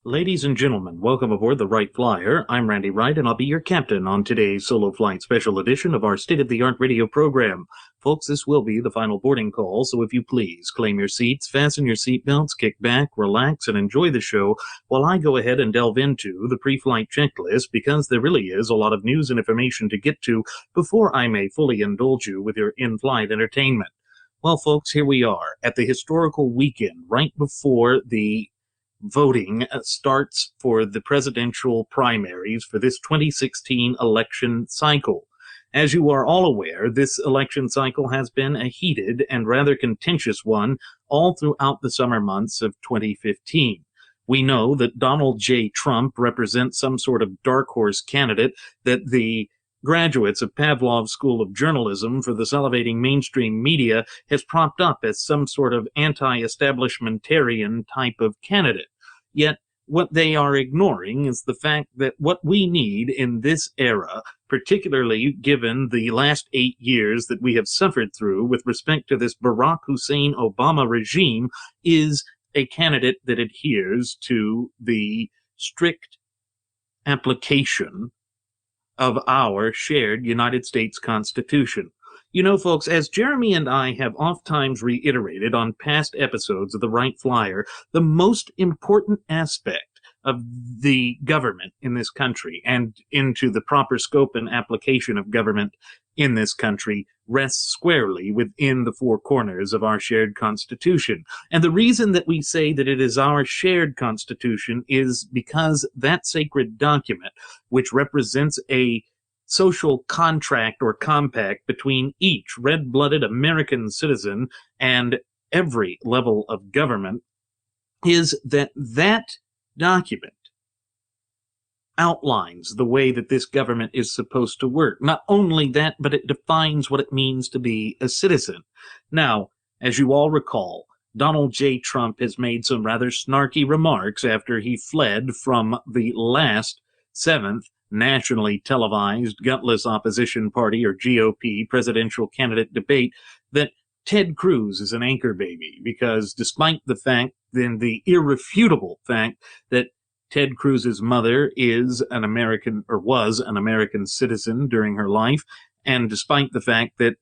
Ladies and gentlemen, welcome aboard the Wright Flyer. I'm Randy Wright, and I'll be your captain on today's solo flight special edition of our state-of-the-art radio program. Folks, this will be the final boarding call, so if you please, claim your seats, fasten your seatbelts, kick back, relax, and enjoy the show while I go ahead and delve into the pre-flight checklist, because there really is a lot of news and information to get to before I may fully indulge you with your in-flight entertainment. Well, folks, here we are at the historical weekend, right before the voting starts for the presidential primaries for this 2016 election cycle. As you are all aware, this election cycle has been a heated and rather contentious one all throughout the summer months of 2015. We know that Donald J. Trump represents some sort of dark horse candidate that the graduates of Pavlov's School of Journalism for the salivating mainstream media has propped up as some sort of anti-establishmentarian type of candidate. Yet, what they are ignoring is the fact that what we need in this era, particularly given the last 8 years that we have suffered through with respect to this Barack Hussein Obama regime, is a candidate that adheres to the strict application of our shared United States Constitution. You know, folks, as Jeremy and I have oft-times reiterated on past episodes of the Wright Flyer, the most important aspect of the government in this country and into the proper scope and application of government in this country rests squarely within the four corners of our shared Constitution. And the reason that we say that it is our shared Constitution is because that sacred document, which represents a social contract or compact between each red-blooded American citizen and every level of government, is that document outlines the way that this government is supposed to work. Not only that, but it defines what it means to be a citizen. Now, as you all recall, Donald J. Trump has made some rather snarky remarks after he fled from the last 7th nationally televised gutless opposition party, or GOP, presidential candidate debate, that Ted Cruz is an anchor baby, because despite the fact, then the irrefutable fact, that Ted Cruz's mother is an American, or was an American citizen during her life, and despite the fact that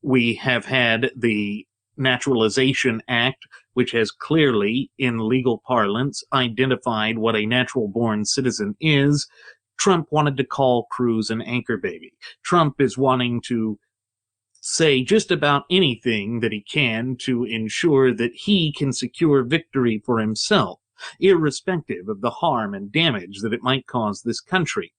we have had the Naturalization Act, which has clearly, in legal parlance, identified what a natural-born citizen is, Trump wanted to call Cruz an anchor baby. Trump is wanting to say just about anything that he can to ensure that he can secure victory for himself, irrespective of the harm and damage that it might cause this country.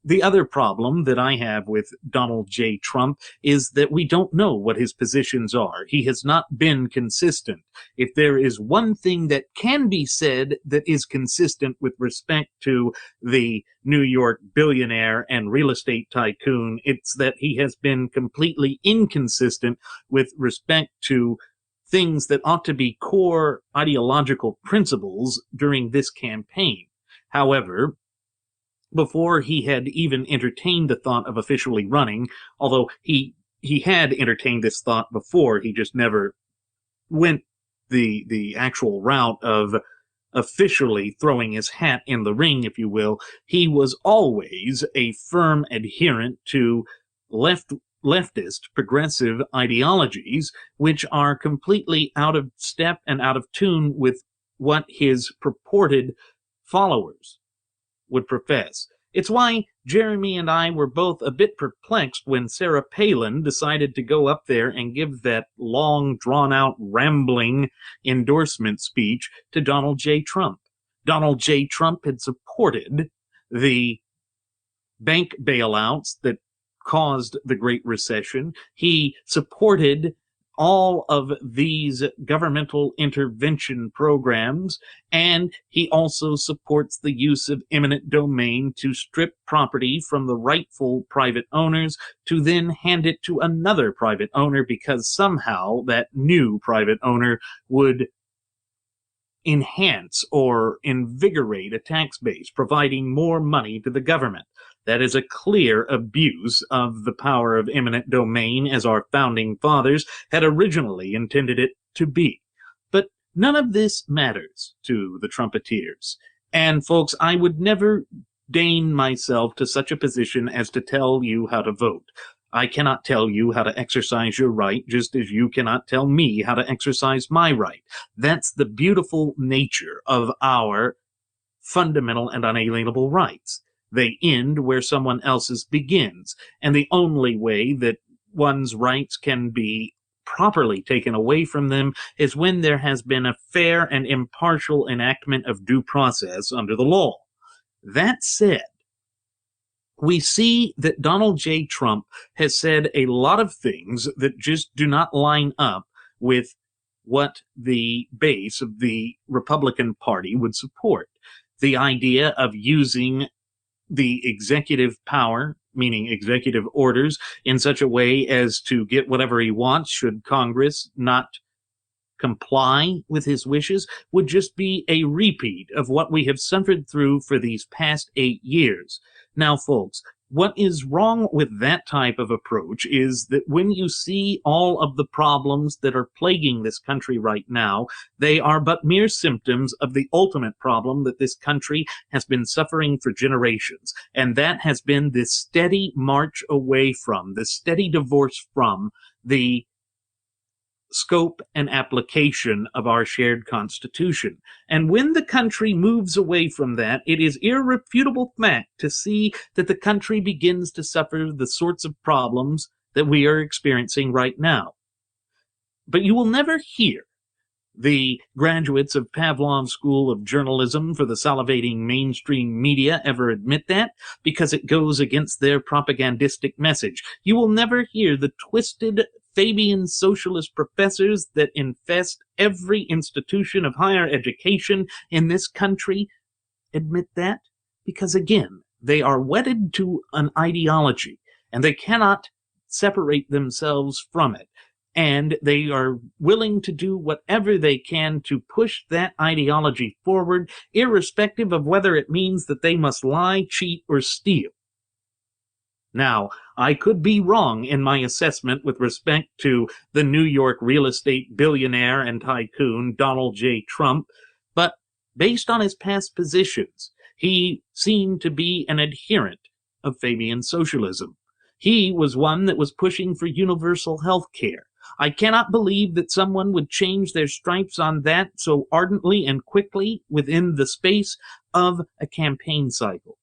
The other problem that I have with Donald J. Trump is that we don't know what his positions are. He has not been consistent. If there is one thing that can be said that is consistent with respect to the New York billionaire and real estate tycoon, it's that he has been completely inconsistent with respect to things that ought to be core ideological principles during this campaign. However, before he had even entertained the thought of officially running, although he had entertained this thought before, he just never went the actual route of officially throwing his hat in the ring, if you will. He was always a firm adherent to leftist progressive ideologies, which are completely out of step and out of tune with what his purported followers would profess. It's why Jeremy and I were both a bit perplexed when Sarah Palin decided to go up there and give that long, drawn-out, rambling endorsement speech to Donald J. Trump. Donald J. Trump had supported the bank bailouts that caused the Great Recession. He supported all of these governmental intervention programs, and he also supports the use of eminent domain to strip property from the rightful private owners to then hand it to another private owner, because somehow that new private owner would enhance or invigorate a tax base, providing more money to the government. That is a clear abuse of the power of eminent domain as our founding fathers had originally intended it to be. But none of this matters to the Trumpeteers. And folks, I would never deign myself to such a position as to tell you how to vote. I cannot tell you how to exercise your right, just as you cannot tell me how to exercise my right. That's the beautiful nature of our fundamental and unalienable rights. They end where someone else's begins, and the only way that one's rights can be properly taken away from them is when there has been a fair and impartial enactment of due process under the law. That said, we see that Donald J. Trump has said a lot of things that just do not line up with what the base of the Republican Party would support. The idea of using the executive power, meaning executive orders, in such a way as to get whatever he wants should Congress not comply with his wishes, would just be a repeat of what we have suffered through for these past 8 years. Now, folks, what is wrong with that type of approach is that when you see all of the problems that are plaguing this country right now, they are but mere symptoms of the ultimate problem that this country has been suffering for generations. And that has been this steady march away from, this steady divorce from the scope and application of our shared Constitution. And when the country moves away from that, it is irrefutable fact to see that the country begins to suffer the sorts of problems that we are experiencing right now. But you will never hear the graduates of Pavlov's School of Journalism for the salivating mainstream media ever admit that, because it goes against their propagandistic message. You will never hear the twisted Fabian socialist professors that infest every institution of higher education in this country admit that, because again, they are wedded to an ideology, and they cannot separate themselves from it. And they are willing to do whatever they can to push that ideology forward, irrespective of whether it means that they must lie, cheat, or steal. Now, I could be wrong in my assessment with respect to the New York real estate billionaire and tycoon Donald J. Trump, but based on his past positions, he seemed to be an adherent of Fabian socialism. He was one that was pushing for universal health care. I cannot believe that someone would change their stripes on that so ardently and quickly within the space of a campaign cycle.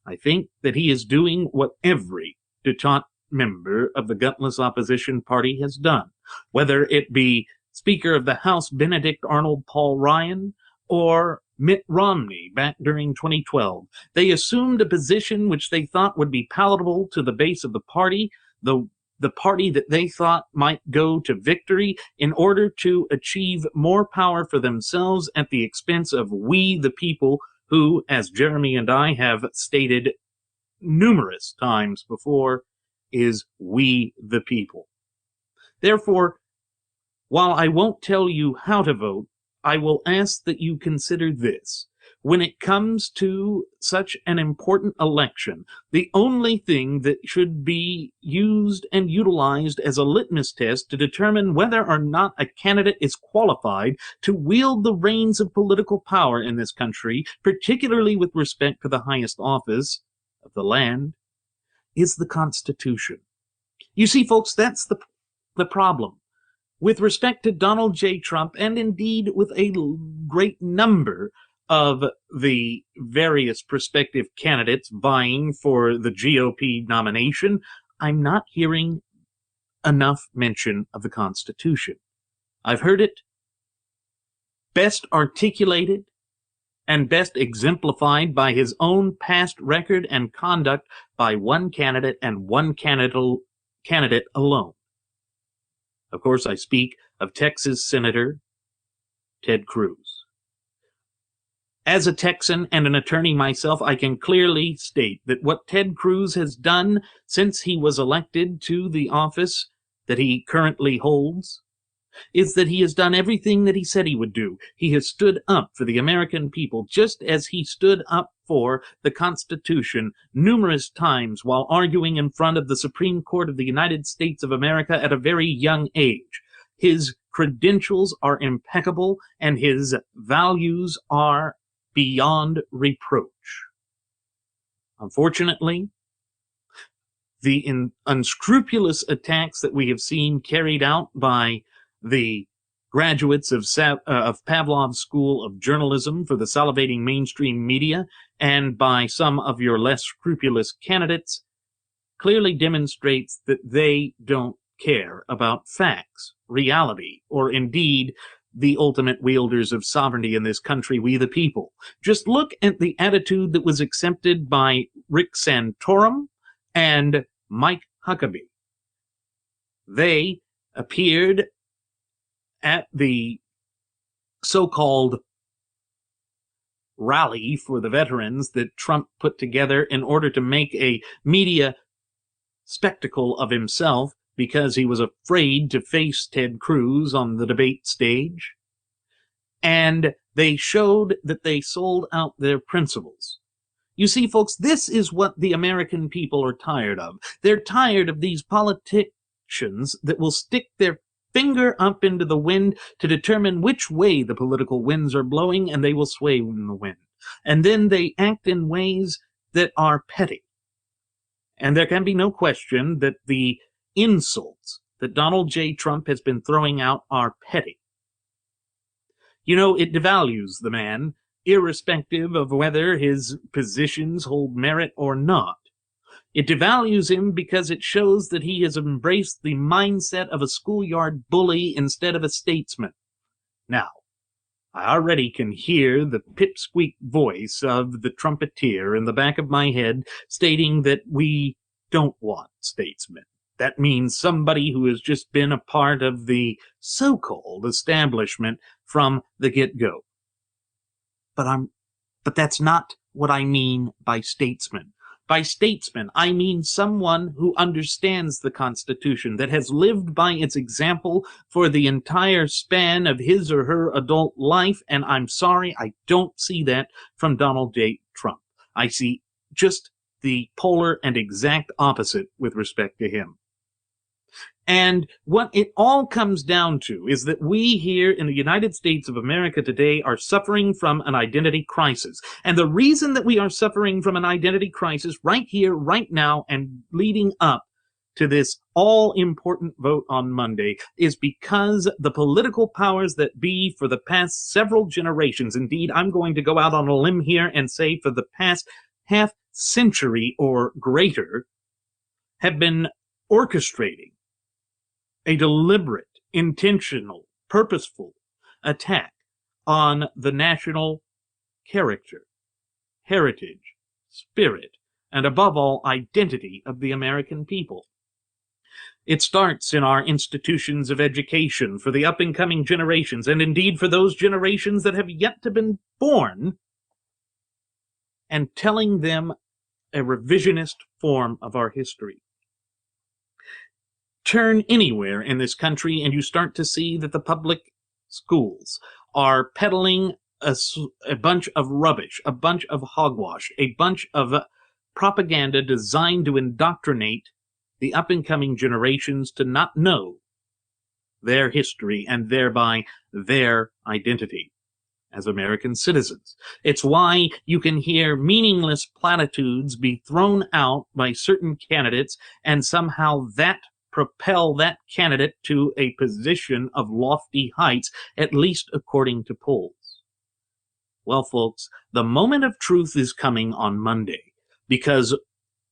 I think that he is doing what every detente member of the gutless opposition party has done, whether it be Speaker of the House Benedict Arnold Paul Ryan or Mitt Romney back during 2012. They assumed a position which they thought would be palatable to the base of the party, the party that they thought might go to victory, in order to achieve more power for themselves at the expense of we, the people, who, as Jeremy and I have stated numerous times before, is we, the people. Therefore, while I won't tell you how to vote, I will ask that you consider this. When it comes to such an important election, the only thing that should be used and utilized as a litmus test to determine whether or not a candidate is qualified to wield the reins of political power in this country, particularly with respect to the highest office of the land, is the Constitution. You see, folks, that's the problem. With respect to Donald J. Trump, and indeed with a great number of the various prospective candidates vying for the GOP nomination, I'm not hearing enough mention of the Constitution. I've heard it best articulated and best exemplified by his own past record and conduct by one candidate and one candidate alone. Of course, I speak of Texas Senator Ted Cruz. As a Texan and an attorney myself, I can clearly state that what Ted Cruz has done since he was elected to the office that he currently holds is that he has done everything that he said he would do. He has stood up for the American people, just as he stood up for the Constitution numerous times while arguing in front of the Supreme Court of the United States of America at a very young age. His credentials are impeccable, and his values are beyond reproach. Unfortunately, the unscrupulous attacks that we have seen carried out by the graduates of Pavlov's School of Journalism for the salivating mainstream media and by some of your less scrupulous candidates clearly demonstrates that they don't care about facts, reality, or indeed the ultimate wielders of sovereignty in this country, we the people. Just look at the attitude that was accepted by Rick Santorum and Mike Huckabee. They appeared at the so-called rally for the veterans that Trump put together in order to make a media spectacle of himself because he was afraid to face Ted Cruz on the debate stage. And they showed that they sold out their principles. You see, folks, this is what the American people are tired of. They're tired of these politicians that will stick their finger up into the wind to determine which way the political winds are blowing, and they will sway in the wind. And then they act in ways that are petty. And there can be no question that the insults that Donald J. Trump has been throwing out are petty. You know, it devalues the man, irrespective of whether his positions hold merit or not. It devalues him because it shows that he has embraced the mindset of a schoolyard bully instead of a statesman. Now, I already can hear the pipsqueak voice of the trumpeter in the back of my head stating that we don't want statesmen. That means somebody who has just been a part of the so-called establishment from the get-go. But that's not what I mean by statesman. By statesman, I mean someone who understands the Constitution, that has lived by its example for the entire span of his or her adult life, and I'm sorry, I don't see that from Donald J. Trump. I see just the polar and exact opposite with respect to him. And what it all comes down to is that we here in the United States of America today are suffering from an identity crisis. And the reason that we are suffering from an identity crisis right here, right now, and leading up to this all-important vote on Monday is because the political powers that be for the past several generations, indeed, I'm going to go out on a limb here and say for the past half century or greater, have been orchestrating a deliberate, intentional, purposeful attack on the national character, heritage, spirit, and above all, identity of the American people. It starts in our institutions of education for the up-and-coming generations, and indeed for those generations that have yet to be born, and telling them a revisionist form of our history. Turn anywhere in this country and you start to see that the public schools are peddling a bunch of rubbish, a bunch of hogwash, a bunch of propaganda designed to indoctrinate the up-and-coming generations to not know their history and thereby their identity as American citizens. It's why you can hear meaningless platitudes be thrown out by certain candidates and somehow that propel that candidate to a position of lofty heights, at least according to polls. Well, folks, the moment of truth is coming on Monday because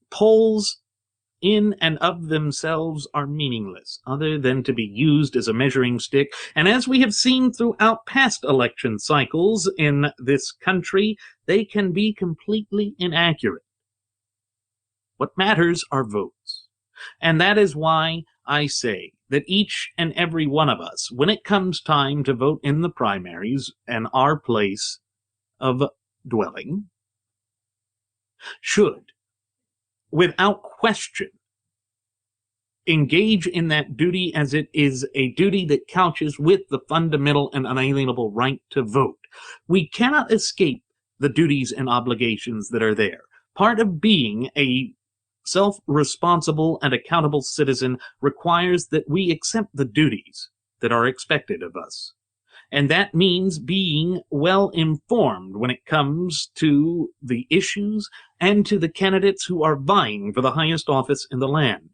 polls in and of themselves are meaningless, other than to be used as a measuring stick. And as we have seen throughout past election cycles in this country, they can be completely inaccurate. What matters are votes. And that is why I say that each and every one of us, when it comes time to vote in the primaries and our place of dwelling, should, without question, engage in that duty as it is a duty that couches with the fundamental and unalienable right to vote. We cannot escape the duties and obligations that are there. Part of being a self-responsible and accountable citizen requires that we accept the duties that are expected of us. And that means being well informed when it comes to the issues and to the candidates who are vying for the highest office in the land.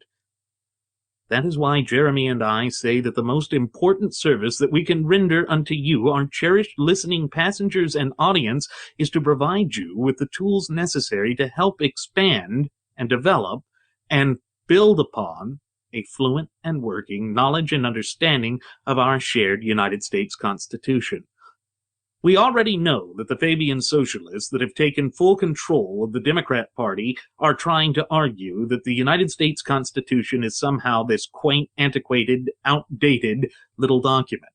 That is why Jeremy and I say that the most important service that we can render unto you, our cherished listening passengers and audience, is to provide you with the tools necessary to help expand and develop and build upon a fluent and working knowledge and understanding of our shared United States Constitution. We already know that the Fabian socialists that have taken full control of the Democrat Party are trying to argue that the United States Constitution is somehow this quaint, antiquated, outdated little document.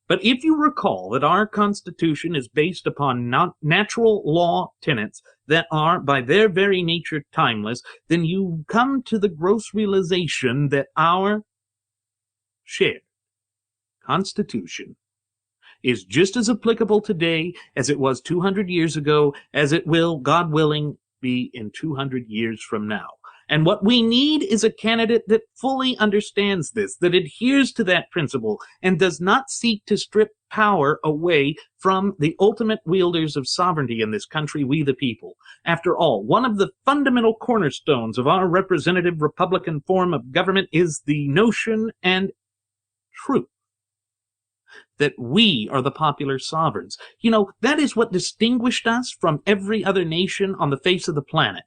But if you recall that our Constitution is based upon natural law tenets that are, by their very nature, timeless, then you come to the gross realization that our shared Constitution is just as applicable today as it was 200 years ago, as it will, God willing, be in 200 years from now. And what we need is a candidate that fully understands this, that adheres to that principle, and does not seek to strip power away from the ultimate wielders of sovereignty in this country, we the people. After all, one of the fundamental cornerstones of our representative Republican form of government is the notion and truth that we are the popular sovereigns. You know, that is what distinguished us from every other nation on the face of the planet,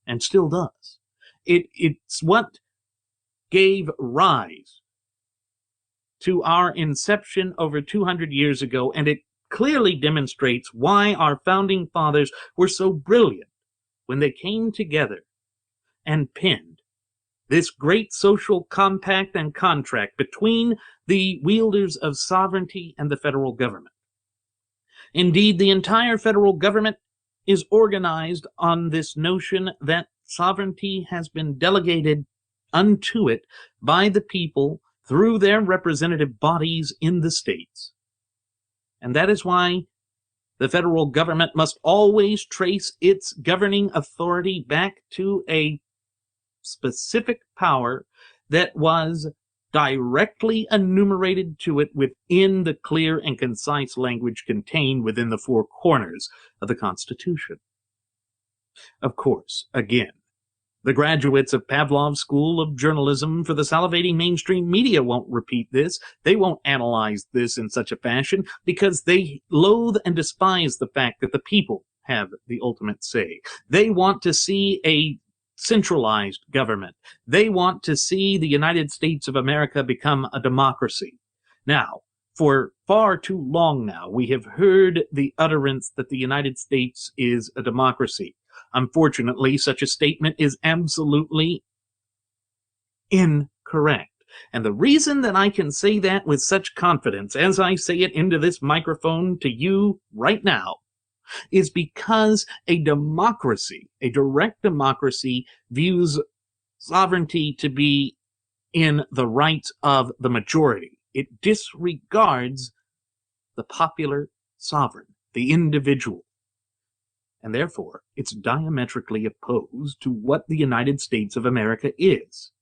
and still does. It's what gave rise to our inception over 200 years ago, and it clearly demonstrates why our founding fathers were so brilliant when they came together and penned this great social compact and contract between the wielders of sovereignty and the federal government. Indeed, the entire federal government is organized on this notion that sovereignty has been delegated unto it by the people through their representative bodies in the states. And that is why the federal government must always trace its governing authority back to a specific power that was directly enumerated to it within the clear and concise language contained within the four corners of the Constitution. Of course, again, the graduates of Pavlov's School of Journalism for the salivating mainstream media won't repeat this. They won't analyze this in such a fashion because they loathe and despise the fact that the people have the ultimate say. They want to see a centralized government. They want to see the United States of America become a democracy. Now, for far too long now, we have heard the utterance that the United States is a democracy. Unfortunately, such a statement is absolutely incorrect. And the reason that I can say that with such confidence, as I say it into this microphone to you right now, is because a democracy, a direct democracy, views sovereignty to be in the rights of the majority. It disregards the popular sovereign, the individual. And therefore, it's diametrically opposed to what the United States of America is.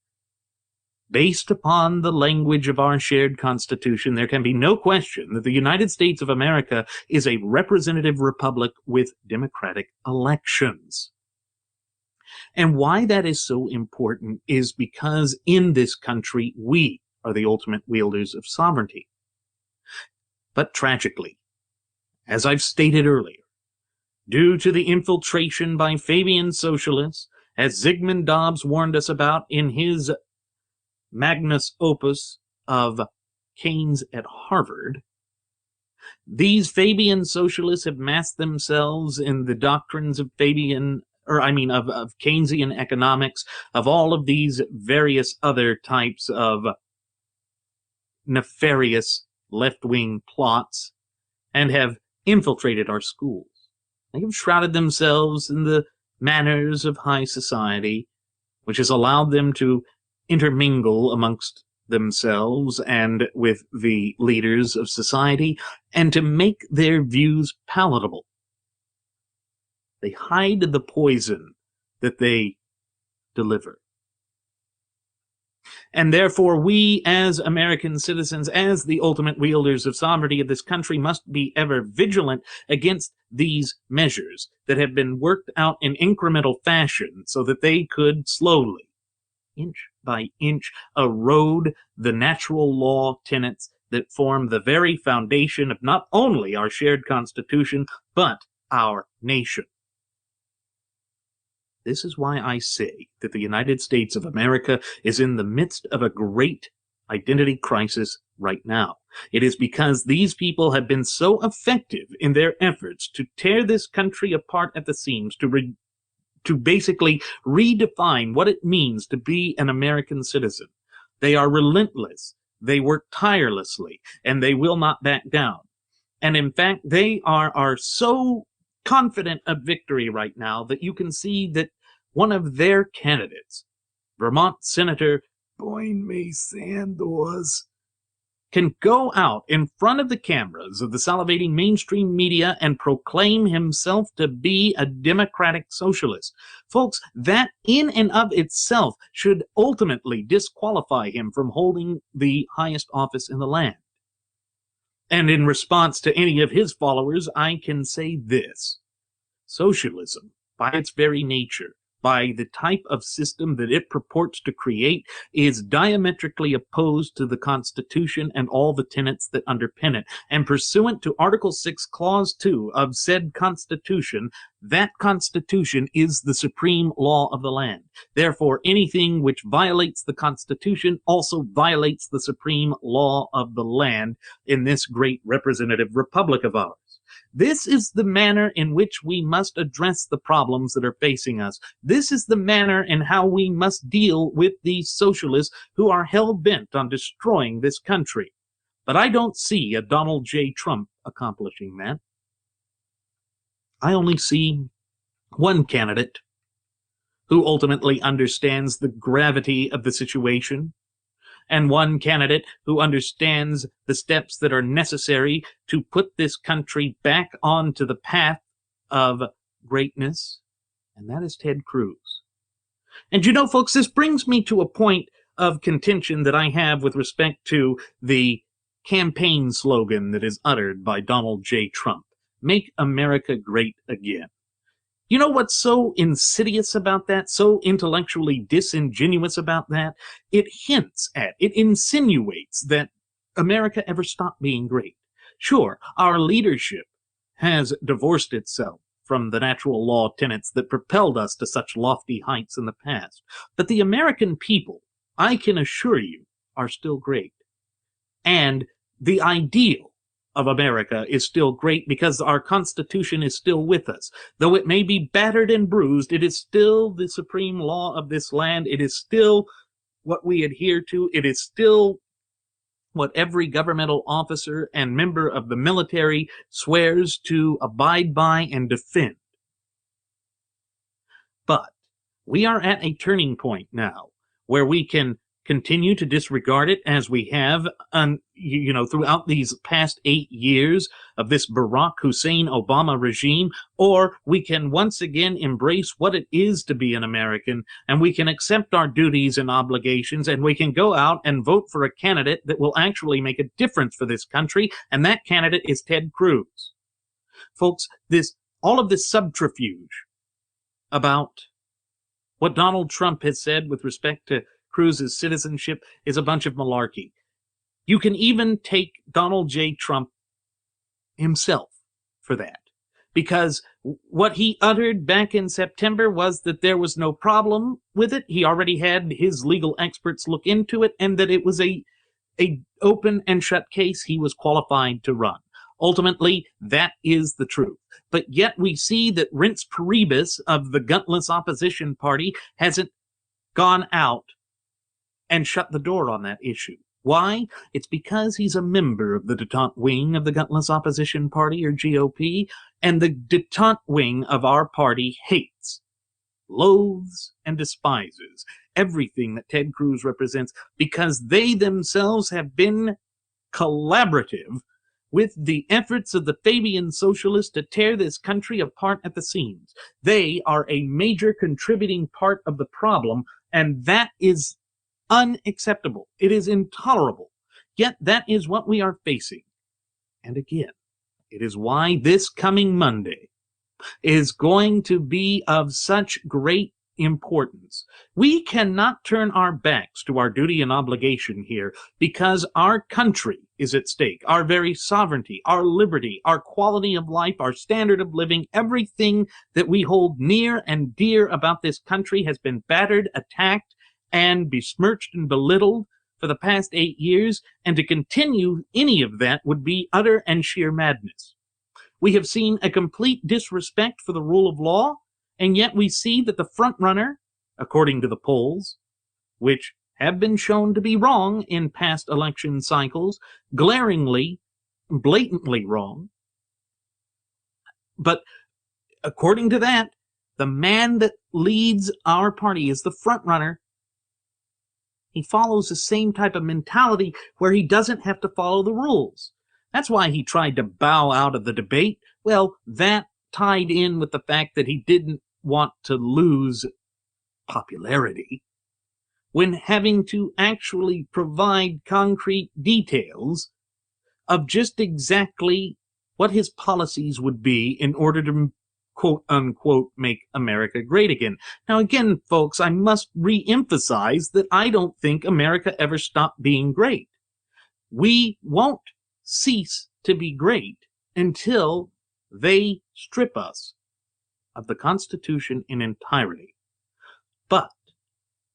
Based upon the language of our shared Constitution, there can be no question that the United States of America is a representative republic with democratic elections. And why that is so important is because in this country, we are the ultimate wielders of sovereignty. But tragically, as I've stated earlier, due to the infiltration by Fabian socialists, as Zygmunt Dobbs warned us about in his magnus opus of Keynes at Harvard, these Fabian socialists have masked themselves in the doctrines of of Keynesian economics, of all of these various other types of nefarious left-wing plots, and have infiltrated our schools. They have shrouded themselves in the manners of high society, which has allowed them to intermingle amongst themselves and with the leaders of society, and to make their views palatable. They hide the poison that they deliver. And therefore, we as American citizens, as the ultimate wielders of sovereignty of this country, must be ever vigilant against these measures that have been worked out in incremental fashion so that they could slowly, inch by inch, erode the natural law tenets that form the very foundation of not only our shared Constitution, but our nation. This is why I say that the United States of America is in the midst of a great identity crisis right now. It is because these people have been so effective in their efforts to tear this country apart at the seams, to basically redefine what it means to be an American citizen. They are relentless, they work tirelessly, and they will not back down. And in fact, they are so confident of victory right now that you can see that one of their candidates, Vermont Senator Bernie Sanders, can go out in front of the cameras of the salivating mainstream media and proclaim himself to be a democratic socialist. Folks, that in and of itself should ultimately disqualify him from holding the highest office in the land. And in response to any of his followers, I can say this: socialism, by its very nature, by the type of system that it purports to create, is diametrically opposed to the Constitution and all the tenets that underpin it. And pursuant to Article 6, Clause 2 of said Constitution, that Constitution is the supreme law of the land. Therefore, anything which violates the Constitution also violates the supreme law of the land in this great representative republic of ours. This is the manner in which we must address the problems that are facing us. This is the manner in how we must deal with these socialists who are hell-bent on destroying this country. But I don't see a Donald J. Trump accomplishing that. I only see one candidate who ultimately understands the gravity of the situation, and one candidate who understands the steps that are necessary to put this country back onto the path of greatness, and that is Ted Cruz. And you know, folks, this brings me to a point of contention that I have with respect to the campaign slogan that is uttered by Donald J. Trump: "Make America Great Again." You know what's so insidious about that, so intellectually disingenuous about that? It hints at, it insinuates that America ever stopped being great. Sure, our leadership has divorced itself from the natural law tenets that propelled us to such lofty heights in the past. But the American people, I can assure you, are still great. And the ideal of America is still great because our Constitution is still with us. Though it may be battered and bruised, it is still the supreme law of this land. It is still what we adhere to. It is still what every governmental officer and member of the military swears to abide by and defend. But we are at a turning point now where we can continue to disregard it as we have throughout these past 8 years of this Barack Hussein Obama regime, or we can once again embrace what it is to be an American, and we can accept our duties and obligations, and we can go out and vote for a candidate that will actually make a difference for this country, and that candidate is Ted Cruz. Folks, all of this subterfuge about what Donald Trump has said with respect to Cruz's citizenship is a bunch of malarkey. You can even take Donald J. Trump himself for that, because what he uttered back in September was that there was no problem with it. He already had his legal experts look into it, and that it was a open and shut case. He was qualified to run. Ultimately, that is the truth. But yet we see that Reince Priebus of the gutless opposition party hasn't gone out and shut the door on that issue. Why? It's because he's a member of the detente wing of the gutless opposition party, or GOP, and the detente wing of our party hates, loathes, and despises everything that Ted Cruz represents, because they themselves have been collaborative with the efforts of the Fabian socialists to tear this country apart at the seams. They are a major contributing part of the problem, and that is unacceptable. It is intolerable. Yet that is what we are facing. And again, it is why this coming Monday is going to be of such great importance. We cannot turn our backs to our duty and obligation here because our country is at stake. Our very sovereignty, our liberty, our quality of life, our standard of living, everything that we hold near and dear about this country has been battered, attacked, and besmirched and belittled for the past 8 years, and to continue any of that would be utter and sheer madness. We have seen a complete disrespect for the rule of law, and yet we see that the front runner, according to the polls, which have been shown to be wrong in past election cycles, glaringly, blatantly wrong, but according to that, the man that leads our party is the front runner. He follows the same type of mentality where he doesn't have to follow the rules. That's why he tried to bow out of the debate. Well, that tied in with the fact that he didn't want to lose popularity when having to actually provide concrete details of just exactly what his policies would be in order to quote unquote make America great again. Now again, folks, I must re-emphasize that I don't think America ever stopped being great. We won't cease to be great until they strip us of the Constitution in entirety. But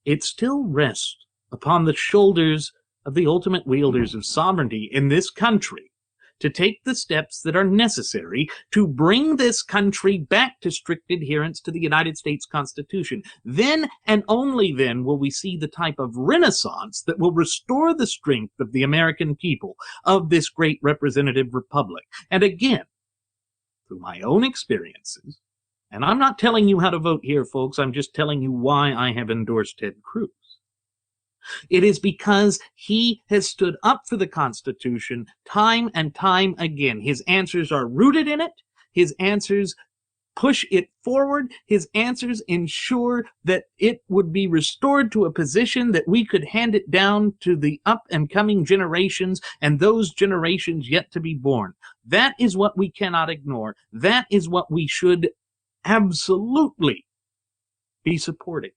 it still rests upon the shoulders of the ultimate wielders of sovereignty in this country to take the steps that are necessary to bring this country back to strict adherence to the United States Constitution. Then and only then will we see the type of renaissance that will restore the strength of the American people, of this great representative republic. And again, through my own experiences, and I'm not telling you how to vote here, folks, I'm just telling you why I have endorsed Ted Cruz. It is because he has stood up for the Constitution time and time again. His answers are rooted in it. His answers push it forward. His answers ensure that it would be restored to a position that we could hand it down to the up and coming generations and those generations yet to be born. That is what we cannot ignore. That is what we should absolutely be supporting.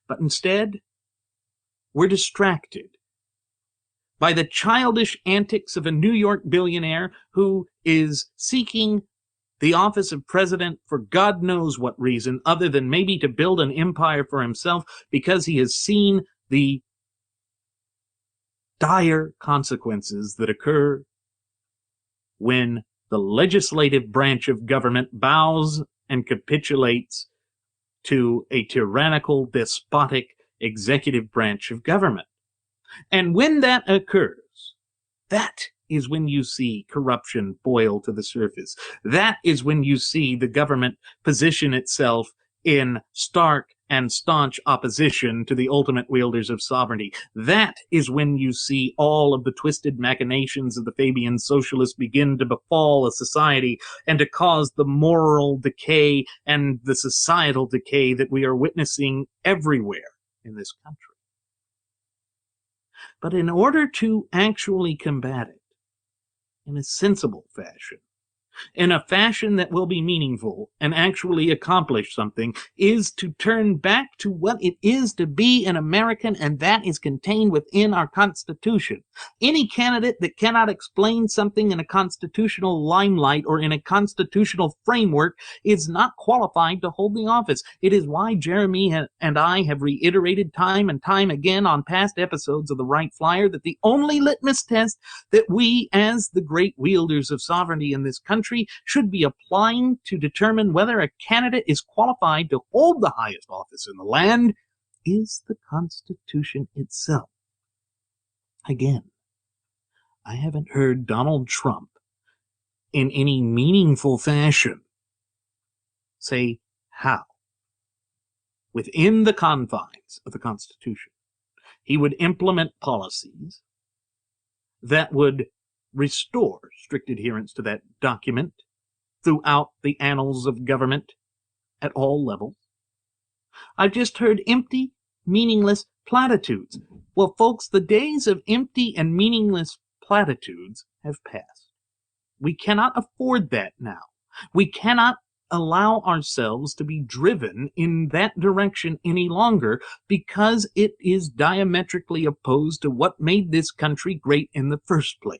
But instead, we're distracted by the childish antics of a New York billionaire who is seeking the office of president for God knows what reason, other than maybe to build an empire for himself because he has seen the dire consequences that occur when the legislative branch of government bows and capitulates to a tyrannical, despotic executive branch of government. And when that occurs, that is when you see corruption boil to the surface. That is when you see the government position itself in stark and staunch opposition to the ultimate wielders of sovereignty. That is when you see all of the twisted machinations of the Fabian socialists begin to befall a society and to cause the moral decay and the societal decay that we are witnessing everywhere in this country. But in order to actually combat it in a sensible fashion, in a fashion that will be meaningful and actually accomplish something, is to turn back to what it is to be an American, and that is contained within our Constitution. Any candidate that cannot explain something in a constitutional limelight or in a constitutional framework is not qualified to hold the office. It is why Jeremy and I have reiterated time and time again on past episodes of the Wright Flyer that the only litmus test that we, as the great wielders of sovereignty in this country, should be applying to determine whether a candidate is qualified to hold the highest office in the land is the Constitution itself. Again, I haven't heard Donald Trump in any meaningful fashion say how, within the confines of the Constitution, he would implement policies that would restore strict adherence to that document throughout the annals of government at all levels. I've just heard empty meaningless platitudes. Well, folks, the days of empty and meaningless platitudes have passed. We cannot afford that now. We cannot allow ourselves to be driven in that direction any longer because it is diametrically opposed to what made this country great in the first place.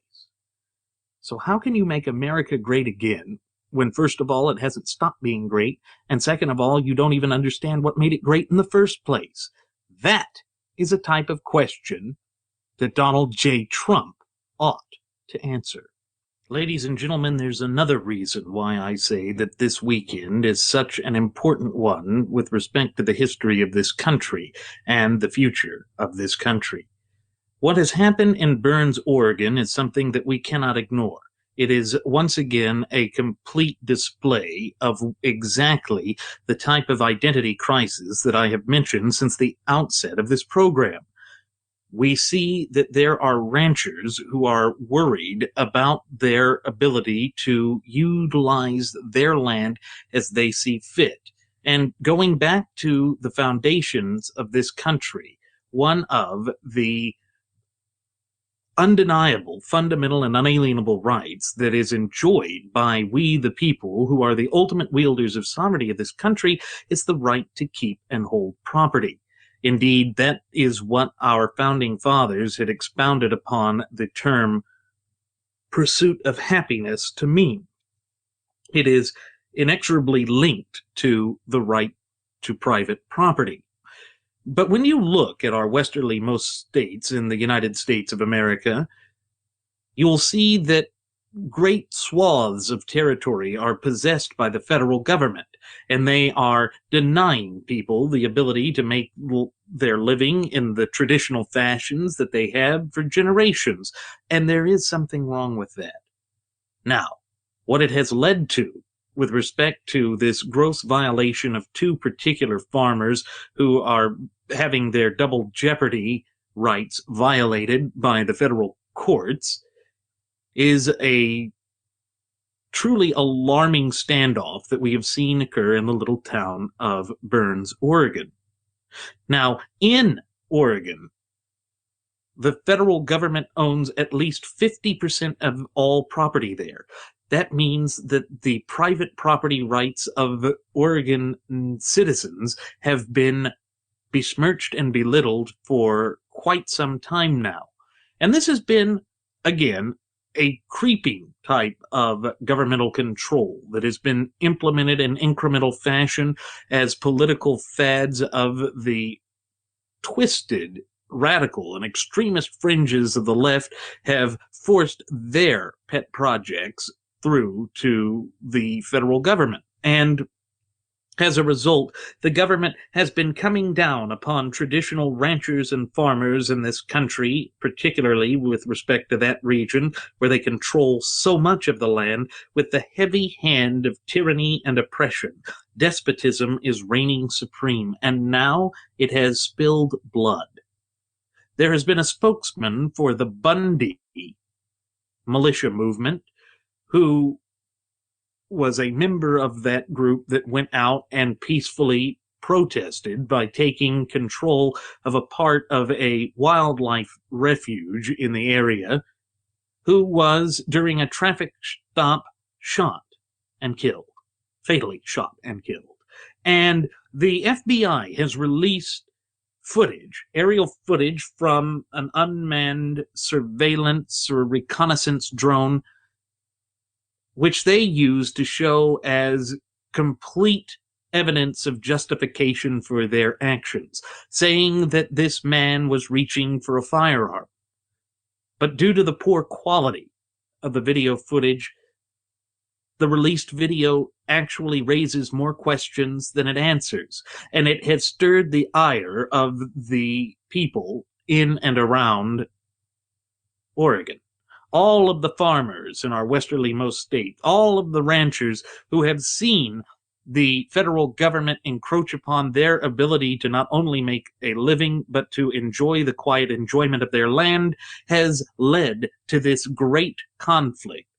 So how can you make America great again when, first of all, it hasn't stopped being great, and second of all, you don't even understand what made it great in the first place? That is a type of question that Donald J. Trump ought to answer. Ladies and gentlemen, there's another reason why I say that this weekend is such an important one with respect to the history of this country and the future of this country. What has happened in Burns, Oregon is something that we cannot ignore. It is once again a complete display of exactly the type of identity crisis that I have mentioned since the outset of this program. We see that there are ranchers who are worried about their ability to utilize their land as they see fit. And going back to the foundations of this country, one of the undeniable, fundamental, and unalienable rights that is enjoyed by we the people who are the ultimate wielders of sovereignty of this country is the right to keep and hold property. Indeed, that is what our founding fathers had expounded upon the term pursuit of happiness to mean. It is inexorably linked to the right to private property. But when you look at our westerlymost states in the United States of America, you will see that great swaths of territory are possessed by the federal government, and they are denying people the ability to make their living in the traditional fashions that they have for generations. And there is something wrong with that. Now, what it has led to with respect to this gross violation of two particular farmers who are having their double jeopardy rights violated by the federal courts is a truly alarming standoff that we have seen occur in the little town of Burns, Oregon. Now, in Oregon, the federal government owns at least 50% of all property there. That means that the private property rights of Oregon citizens have been besmirched and belittled for quite some time now. And this has been, again, a creeping type of governmental control that has been implemented in incremental fashion as political fads of the twisted, radical, and extremist fringes of the left have forced their pet projects through to the federal government. And as a result, the government has been coming down upon traditional ranchers and farmers in this country, particularly with respect to that region where they control so much of the land, with the heavy hand of tyranny and oppression. Despotism is reigning supreme, and now it has spilled blood. There has been a spokesman for the Bundy militia movement who was a member of that group that went out and peacefully protested by taking control of a part of a wildlife refuge in the area, who was, during a traffic stop, shot and killed, fatally shot and killed. And the FBI has released footage, aerial footage from an unmanned surveillance or reconnaissance drone, which they use to show as complete evidence of justification for their actions, saying that this man was reaching for a firearm. But due to the poor quality of the video footage, the released video actually raises more questions than it answers, and it has stirred the ire of the people in and around Oregon. All of the farmers in our westerlymost state, all of the ranchers who have seen the federal government encroach upon their ability to not only make a living, but to enjoy the quiet enjoyment of their land, has led to this great conflict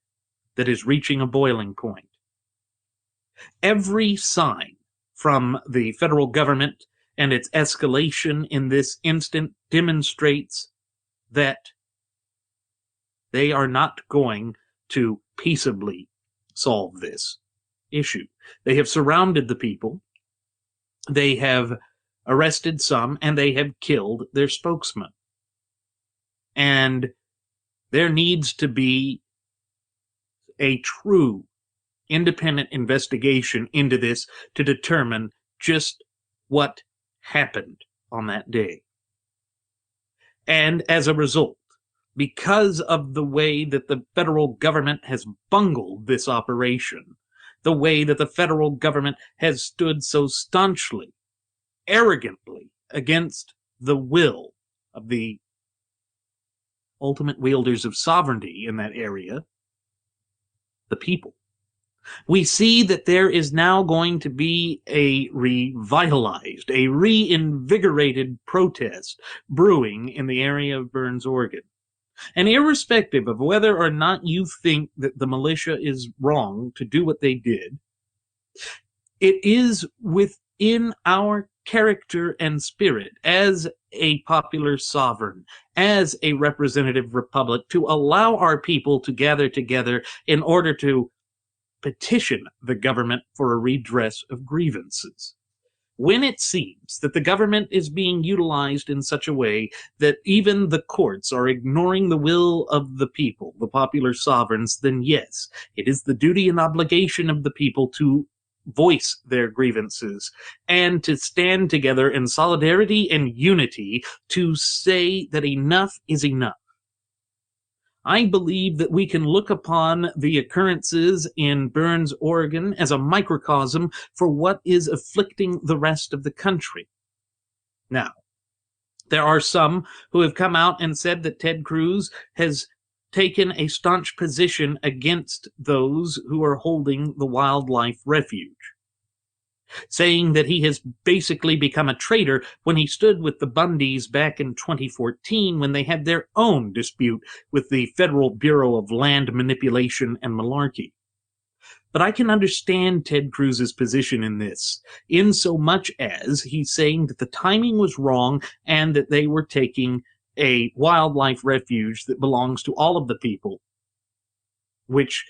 that is reaching a boiling point. Every sign from the federal government and its escalation in this instant demonstrates that they are not going to peaceably solve this issue. They have surrounded the people, they have arrested some, and they have killed their spokesman. And there needs to be a true independent investigation into this to determine just what happened on that day. And as a result, because of the way that the federal government has bungled this operation, the way that the federal government has stood so staunchly, arrogantly against the will of the ultimate wielders of sovereignty in that area, the people, we see that there is now going to be a revitalized, a reinvigorated protest brewing in the area of Burns, Oregon. And irrespective of whether or not you think that the militia is wrong to do what they did, it is within our character and spirit as a popular sovereign, as a representative republic, to allow our people to gather together in order to petition the government for a redress of grievances. When it seems that the government is being utilized in such a way that even the courts are ignoring the will of the people, the popular sovereigns, then yes, it is the duty and obligation of the people to voice their grievances and to stand together in solidarity and unity to say that enough is enough. I believe that we can look upon the occurrences in Burns, Oregon as a microcosm for what is afflicting the rest of the country. Now, there are some who have come out and said that Ted Cruz has taken a staunch position against those who are holding the wildlife refuge, saying that he has basically become a traitor when he stood with the Bundys back in 2014 when they had their own dispute with the Federal Bureau of Land Manipulation and Malarkey. But I can understand Ted Cruz's position in this, in so much as he's saying that the timing was wrong and that they were taking a wildlife refuge that belongs to all of the people, which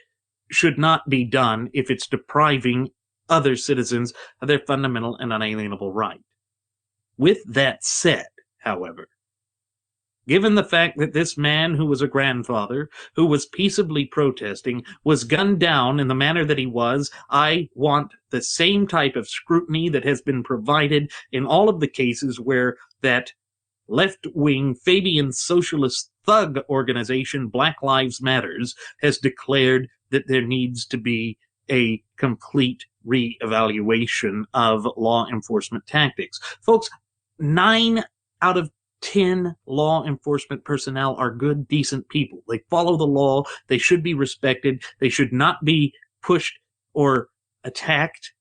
should not be done if it's depriving other citizens of their fundamental and unalienable right. With that said, however, given the fact that this man who was a grandfather, who was peaceably protesting, was gunned down in the manner that he was, I want the same type of scrutiny that has been provided in all of the cases where that left-wing Fabian socialist thug organization, Black Lives Matters, has declared that there needs to be a complete reevaluation of law enforcement tactics. Folks, 9 out of 10 law enforcement personnel are good, decent people. They follow the law. They should be respected. They should not be pushed or attacked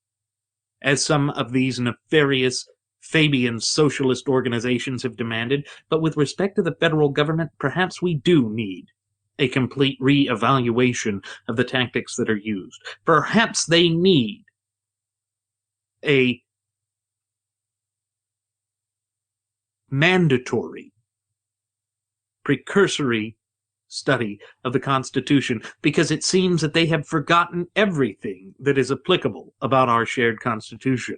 as some of these nefarious Fabian socialist organizations have demanded. But with respect to the federal government, perhaps we do need a complete re-evaluation of the tactics that are used. Perhaps they need a mandatory precursory study of the Constitution, because it seems that they have forgotten everything that is applicable about our shared Constitution.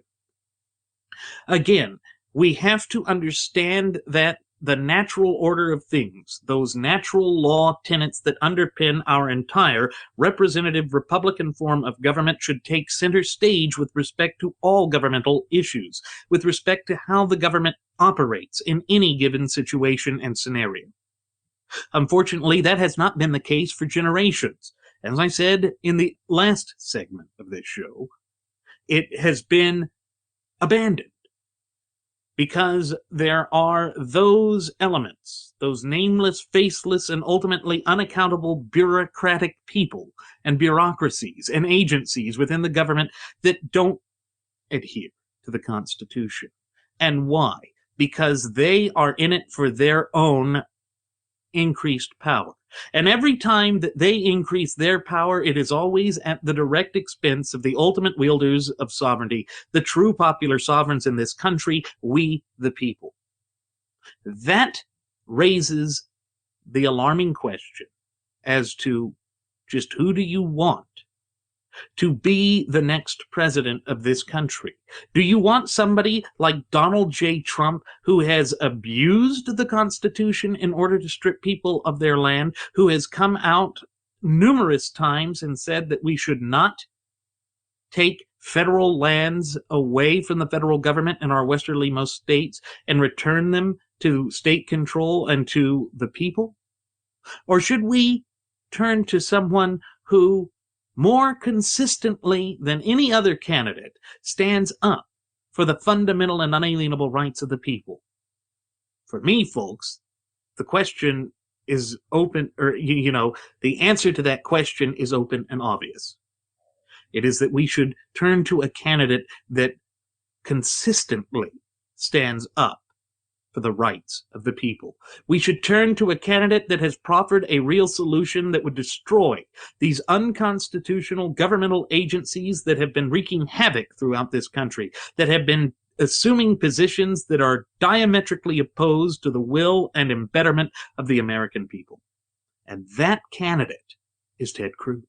Again, we have to understand that the natural order of things, those natural law tenets that underpin our entire representative Republican form of government, should take center stage with respect to all governmental issues, with respect to how the government operates in any given situation and scenario. Unfortunately, that has not been the case for generations. As I said in the last segment of this show, it has been abandoned, because there are those elements, those nameless, faceless, and ultimately unaccountable bureaucratic people and bureaucracies and agencies within the government that don't adhere to the Constitution. And why? Because they are in it for their own increased power. And every time that they increase their power, it is always at the direct expense of the ultimate wielders of sovereignty, the true popular sovereigns in this country, we the people. That raises the alarming question as to just who do you want to be the next president of this country? Do you want somebody like Donald J. Trump, who has abused the Constitution in order to strip people of their land, who has come out numerous times and said that we should not take federal lands away from the federal government in our westerlymost states and return them to state control and to the people? Or should we turn to someone who more consistently than any other candidate stands up for the fundamental and unalienable rights of the people? For me, folks, the question is open, or, the answer to that question is open and obvious. It is that we should turn to a candidate that consistently stands up for the rights of the people. We should turn to a candidate that has proffered a real solution that would destroy these unconstitutional governmental agencies that have been wreaking havoc throughout this country, that have been assuming positions that are diametrically opposed to the will and embetterment of the American people. And that candidate is Ted Cruz.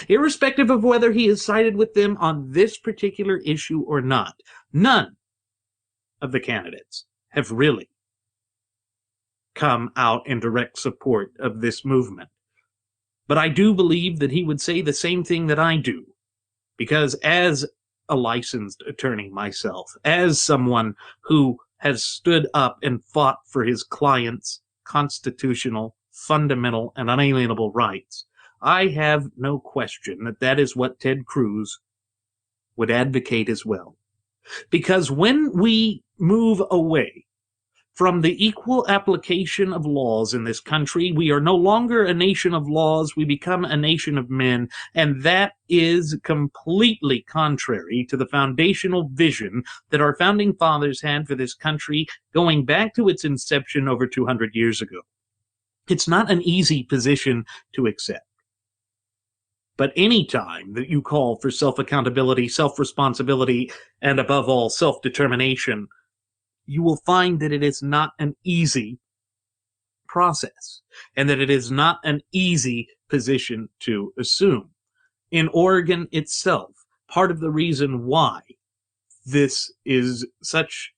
Irrespective of whether he has sided with them on this particular issue or not, none of the candidates have really come out in direct support of this movement. But I do believe that he would say the same thing that I do, because as a licensed attorney myself, as someone who has stood up and fought for his clients' constitutional, fundamental, and unalienable rights, I have no question that that is what Ted Cruz would advocate as well. Because when we move away from the equal application of laws in this country, we are no longer a nation of laws, we become a nation of men, and that is completely contrary to the foundational vision that our founding fathers had for this country going back to its inception over 200 years ago. It's not an easy position to accept. But any time that you call for self-accountability, self-responsibility, and above all, self-determination, you will find that it is not an easy process, and that it is not an easy position to assume. In Oregon itself, part of the reason why this is such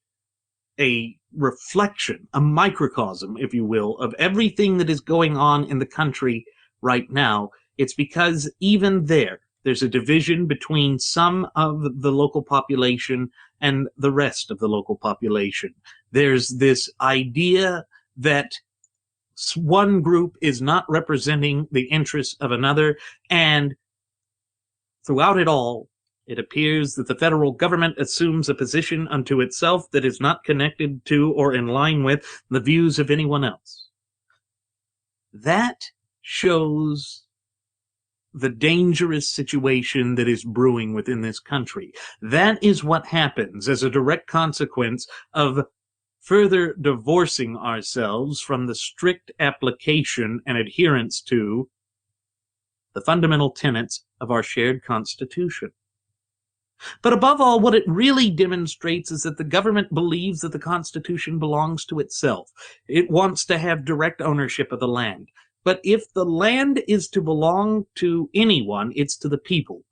a reflection, a microcosm, if you will, of everything that is going on in the country right now, it's because even there's a division between some of the local population and the rest of the local population. There's this idea that one group is not representing the interests of another, and throughout it all, it appears that the federal government assumes a position unto itself that is not connected to or in line with the views of anyone else. That shows the dangerous situation that is brewing within this country. That is what happens as a direct consequence of further divorcing ourselves from the strict application and adherence to the fundamental tenets of our shared Constitution. But above all, what it really demonstrates is that the government believes that the Constitution belongs to itself. It wants to have direct ownership of the land. But if the land is to belong to anyone, it's to the people,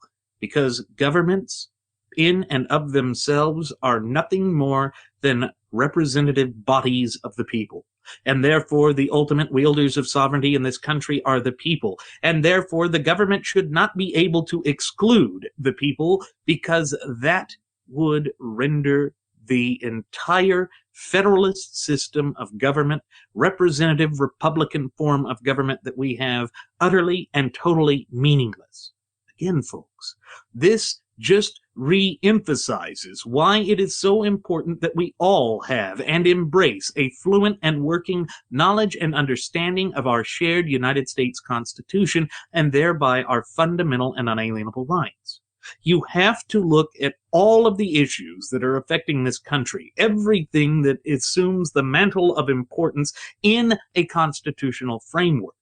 because governments in and of themselves are nothing more than representative bodies of the people. And therefore, the ultimate wielders of sovereignty in this country are the people. And therefore, the government should not be able to exclude the people, because that would render the entire federalist system of government, representative Republican form of government that we have, utterly and totally meaningless. Again, folks, this just re-emphasizes why it is so important that we all have and embrace a fluent and working knowledge and understanding of our shared United States Constitution, and thereby our fundamental and unalienable rights. You have to look at all of the issues that are affecting this country, everything that assumes the mantle of importance in a constitutional framework.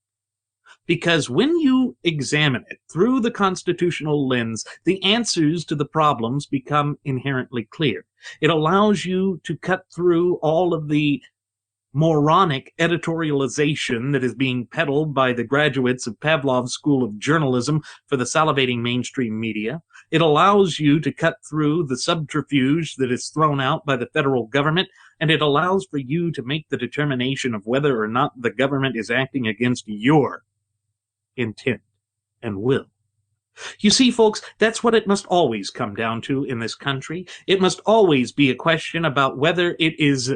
Because when you examine it through the constitutional lens, the answers to the problems become inherently clear. It allows you to cut through all of the moronic editorialization that is being peddled by the graduates of Pavlov's School of Journalism for the salivating mainstream media. It allows you to cut through the subterfuge that is thrown out by the federal government, and it allows for you to make the determination of whether or not the government is acting against your intent and will. You see, folks, that's what it must always come down to in this country. It must always be a question about whether it is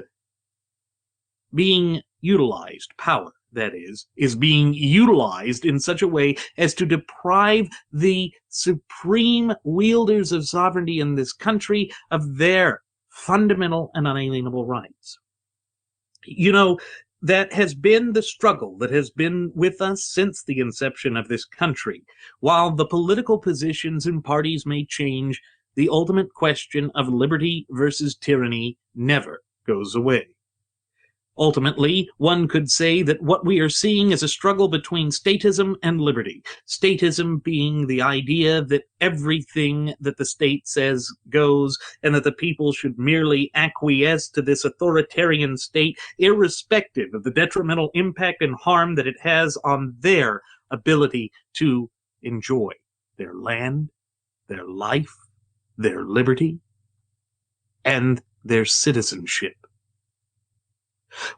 being utilized, power, that is being utilized in such a way as to deprive the supreme wielders of sovereignty in this country of their fundamental and unalienable rights. You know, that has been the struggle that has been with us since the inception of this country. While the political positions and parties may change, the ultimate question of liberty versus tyranny never goes away. Ultimately, one could say that what we are seeing is a struggle between statism and liberty. Statism being the idea that everything that the state says goes, and that the people should merely acquiesce to this authoritarian state, irrespective of the detrimental impact and harm that it has on their ability to enjoy their land, their life, their liberty, and their citizenship.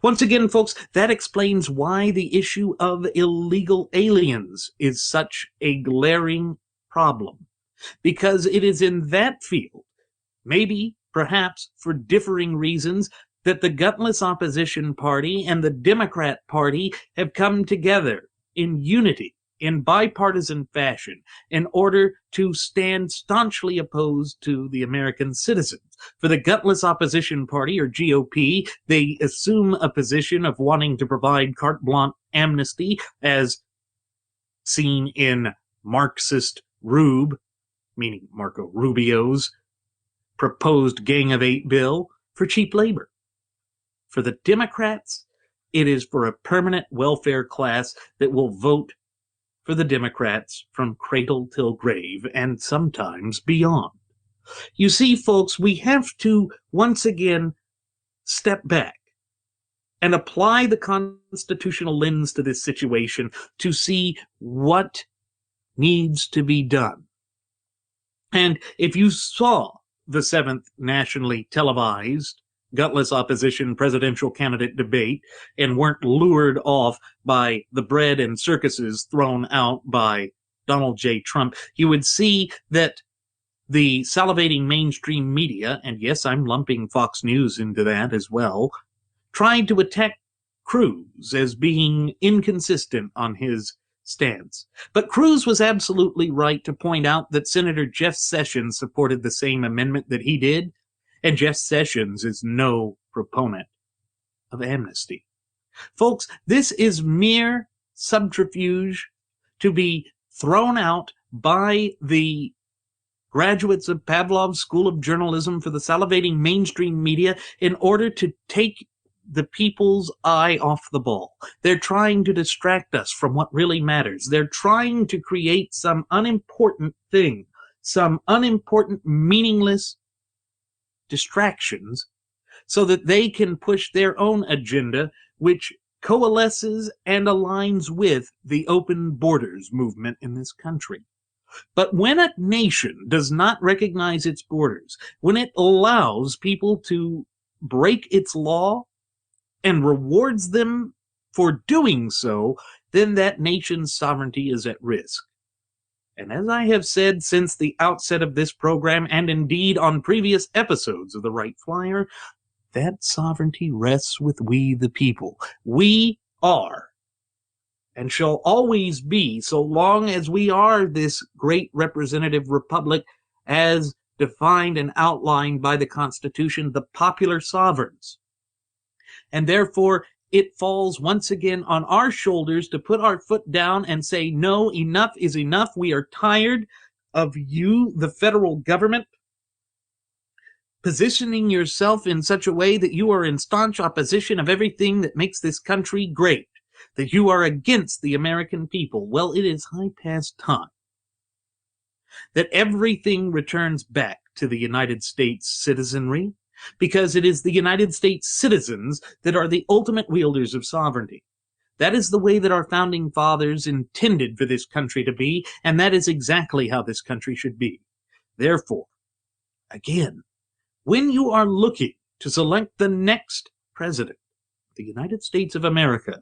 Once again, folks, that explains why the issue of illegal aliens is such a glaring problem. Because it is in that field, maybe, perhaps, for differing reasons, that the gutless opposition party and the Democrat Party have come together in unity, in bipartisan fashion, in order to stand staunchly opposed to the American citizens. For the gutless opposition party, or GOP, they assume a position of wanting to provide carte blanche amnesty, as seen in Marxist Rube, meaning Marco Rubio's proposed Gang of Eight bill, for cheap labor. For the Democrats, it is for a permanent welfare class that will vote for the Democrats from cradle till grave, and sometimes beyond. You see, folks, we have to once again step back and apply the constitutional lens to this situation to see what needs to be done. And if you saw the 7th nationally televised gutless opposition presidential candidate debate and weren't lured off by the bread and circuses thrown out by Donald J. Trump, you would see that the salivating mainstream media, and yes, I'm lumping Fox News into that as well, tried to attack Cruz as being inconsistent on his stance. But Cruz was absolutely right to point out that Senator Jeff Sessions supported the same amendment that he did, and Jeff Sessions is no proponent of amnesty. Folks, this is mere subterfuge to be thrown out by the graduates of Pavlov's School of Journalism for the salivating mainstream media in order to take the people's eye off the ball. They're trying to distract us from what really matters. They're trying to create some unimportant thing, some unimportant, meaningless distractions, so that they can push their own agenda, which coalesces and aligns with the open borders movement in this country. But when a nation does not recognize its borders, when it allows people to break its law and rewards them for doing so, then that nation's sovereignty is at risk. And as I have said since the outset of this program, and indeed on previous episodes of the Wright Flyer, that sovereignty rests with we the people. We are, and shall always be, so long as we are this great representative republic as defined and outlined by the Constitution, the popular sovereigns. And therefore, it falls once again on our shoulders to put our foot down and say, no, enough is enough. We are tired of you, the federal government, positioning yourself in such a way that you are in staunch opposition of everything that makes this country great. that you are against the American people, well, it is high past time that everything returns back to the United States citizenry, because it is the United States citizens that are the ultimate wielders of sovereignty. That is the way that our founding fathers intended for this country to be, and that is exactly how this country should be. Therefore, again, when you are looking to select the next president of the United States of America,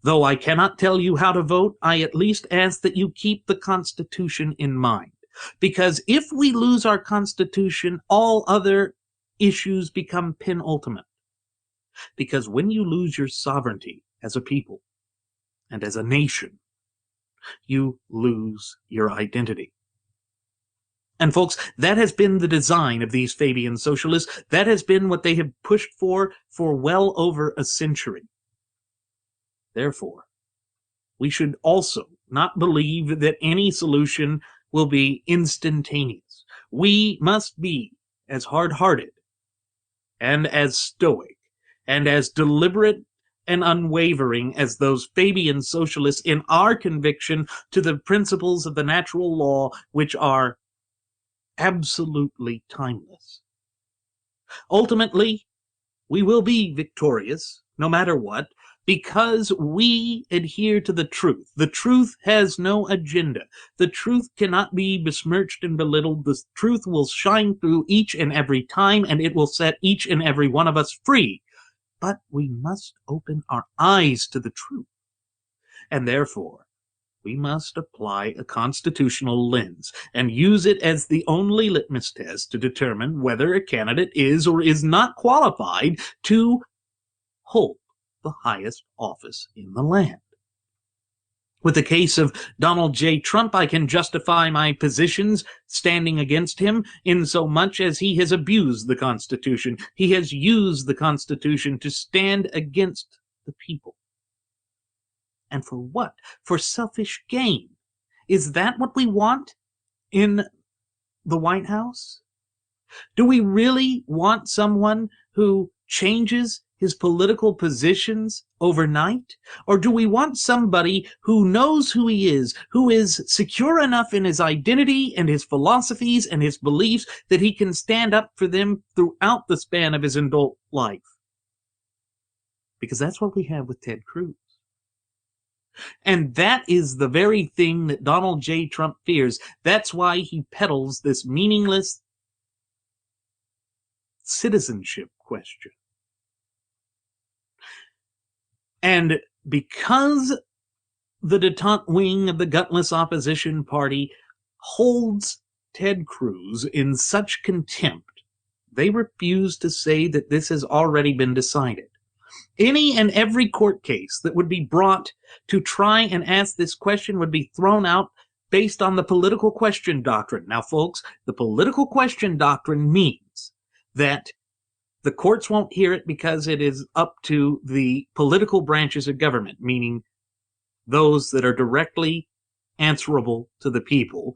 though I cannot tell you how to vote, I at least ask that you keep the Constitution in mind. Because if we lose our Constitution, all other issues become penultimate. Because when you lose your sovereignty as a people and as a nation, you lose your identity. And folks, that has been the design of these Fabian socialists. That has been what they have pushed for well over a century. Therefore, we should also not believe that any solution will be instantaneous. We must be as hard-hearted and as stoic and as deliberate and unwavering as those Fabian socialists in our conviction to the principles of the natural law, which are absolutely timeless. Ultimately, we will be victorious, no matter what, because we adhere to the truth. The truth has no agenda. The truth cannot be besmirched and belittled. The truth will shine through each and every time, and it will set each and every one of us free. But we must open our eyes to the truth. And therefore, we must apply a constitutional lens and use it as the only litmus test to determine whether a candidate is or is not qualified to hold the highest office in the land. With the case of Donald J. Trump, I can justify my positions standing against him in so much as he has abused the Constitution. He has used the Constitution to stand against the people. And for what? For selfish gain. Is that what we want in the White House? Do we really want someone who changes his political positions overnight? Or do we want somebody who knows who he is, who is secure enough in his identity and his philosophies and his beliefs that he can stand up for them throughout the span of his adult life? Because that's what we have with Ted Cruz. And that is the very thing that Donald J. Trump fears. That's why he peddles this meaningless citizenship question. And because the detente wing of the gutless opposition party holds Ted Cruz in such contempt, they refuse to say that this has already been decided. Any and every court case that would be brought to try and ask this question would be thrown out based on the political question doctrine. Now, folks, the political question doctrine means that the courts won't hear it because it is up to the political branches of government, meaning those that are directly answerable to the people,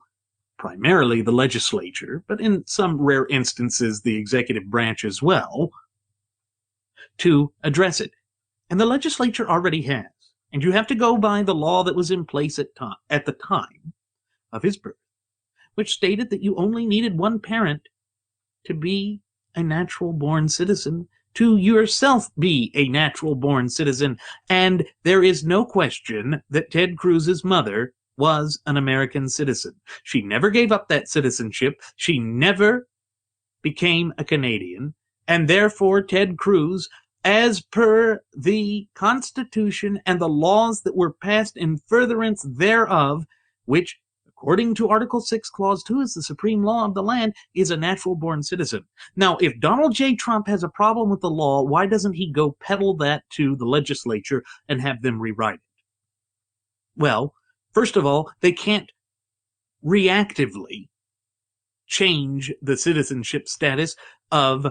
primarily the legislature, but in some rare instances the executive branch as well, to address it. And the legislature already has. And you have to go by the law that was in place at the time of his birth, which stated that you only needed one parent to be a natural-born citizen, to yourself be a natural-born citizen. And there is no question that Ted Cruz's mother was an American citizen. She never gave up that citizenship. She never became a Canadian. And therefore, Ted Cruz, as per the Constitution and the laws that were passed in furtherance thereof, which, according to Article 6, Clause 2, is the supreme law of the land, is a natural-born citizen. Now, if Donald J. Trump has a problem with the law, why doesn't he go peddle that to the legislature and have them rewrite it? Well, first of all, they can't reactively change the citizenship status of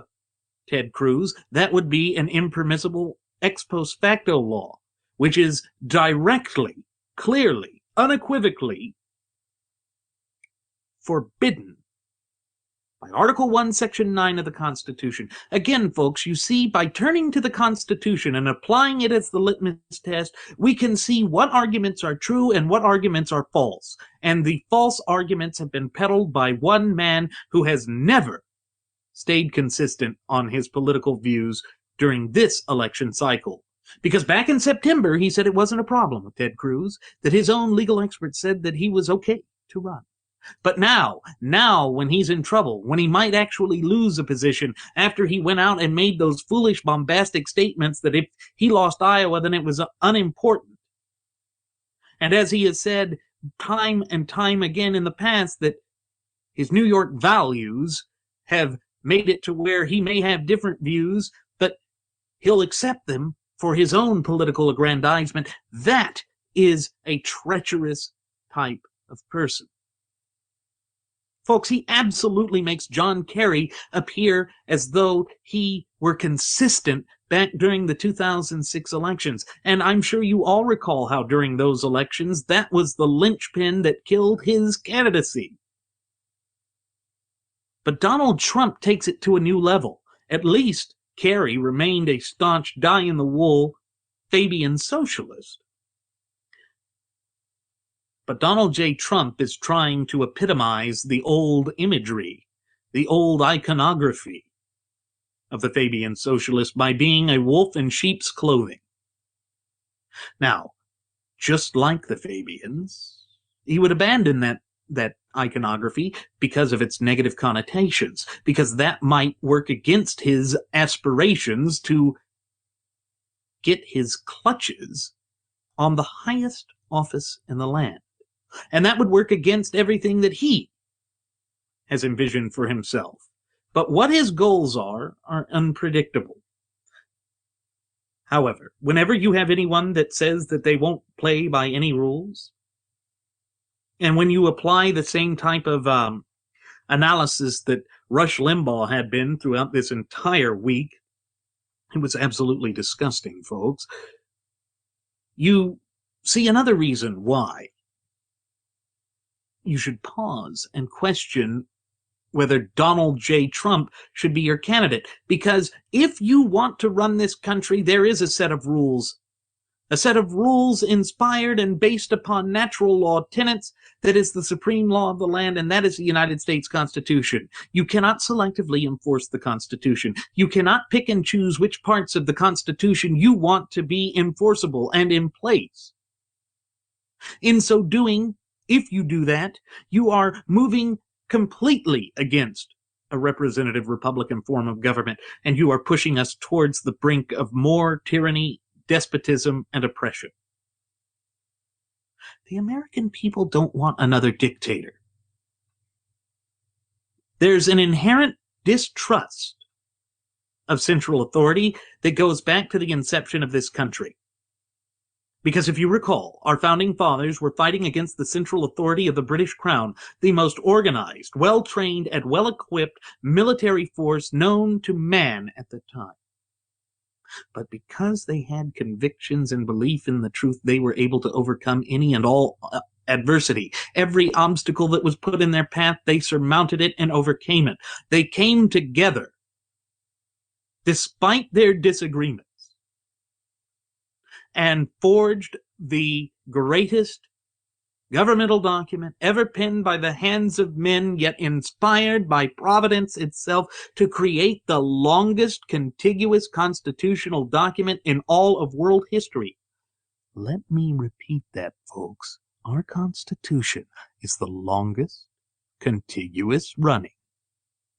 Ted Cruz. That would be an impermissible ex post facto law, which is directly, clearly, unequivocally forbidden by Article 1, Section 9 of the Constitution. Again, folks, you see, by turning to the Constitution and applying it as the litmus test, we can see what arguments are true and what arguments are false. And the false arguments have been peddled by one man who has never stayed consistent on his political views during this election cycle. Because back in September, he said it wasn't a problem with Ted Cruz, that his own legal experts said that he was okay to run. But now, when he's in trouble, when he might actually lose a position after he went out and made those foolish, bombastic statements that if he lost Iowa, then it was unimportant. And as he has said time and time again in the past, that his New York values have made it to where he may have different views, but he'll accept them for his own political aggrandizement. That is a treacherous type of person. Folks, he absolutely makes John Kerry appear as though he were consistent back during the 2006 elections. And I'm sure you all recall how during those elections, that was the linchpin that killed his candidacy. But Donald Trump takes it to a new level. At least Kerry remained a staunch, die-in-the-wool Fabian socialist. But Donald J. Trump is trying to epitomize the old imagery, the old iconography of the Fabian socialist by being a wolf in sheep's clothing. Now, just like the Fabians, he would abandon that iconography because of its negative connotations, because that might work against his aspirations to get his clutches on the highest office in the land. And that would work against everything that he has envisioned for himself. But what his goals are unpredictable. However, whenever you have anyone that says that they won't play by any rules, and when you apply the same type of analysis that Rush Limbaugh had been throughout this entire week, it was absolutely disgusting, folks. You see another reason why you should pause and question whether Donald J. Trump should be your candidate. Because if you want to run this country, there is a set of rules. A set of rules inspired and based upon natural law tenets that is the supreme law of the land, and that is the United States Constitution. You cannot selectively enforce the Constitution. You cannot pick and choose which parts of the Constitution you want to be enforceable and in place. In so doing, if you do that, you are moving completely against a representative Republican form of government, and you are pushing us towards the brink of more tyranny, despotism, and oppression. The American people don't want another dictator. There's an inherent distrust of central authority that goes back to the inception of this country. Because if you recall, our founding fathers were fighting against the central authority of the British Crown, the most organized, well-trained, and well-equipped military force known to man at the time. But because they had convictions and belief in the truth, they were able to overcome any and all adversity. Every obstacle that was put in their path, they surmounted it and overcame it. They came together despite their disagreements and forged the greatest governmental document ever penned by the hands of men, yet inspired by Providence itself to create the longest contiguous constitutional document in all of world history. Let me repeat that, folks. Our Constitution is the longest contiguous running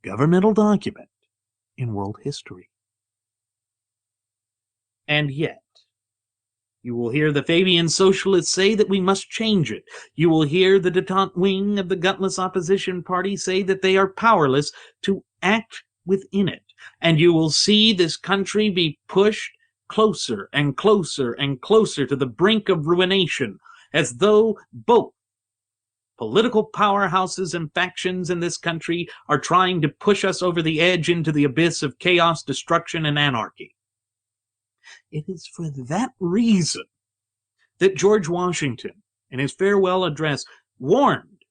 governmental document in world history. And yet, you will hear the Fabian socialists say that we must change it. You will hear the detente wing of the gutless opposition party say that they are powerless to act within it. And you will see this country be pushed closer and closer and closer to the brink of ruination, as though both political powerhouses and factions in this country are trying to push us over the edge into the abyss of chaos, destruction, and anarchy. It is for that reason that George Washington, in his farewell address, warned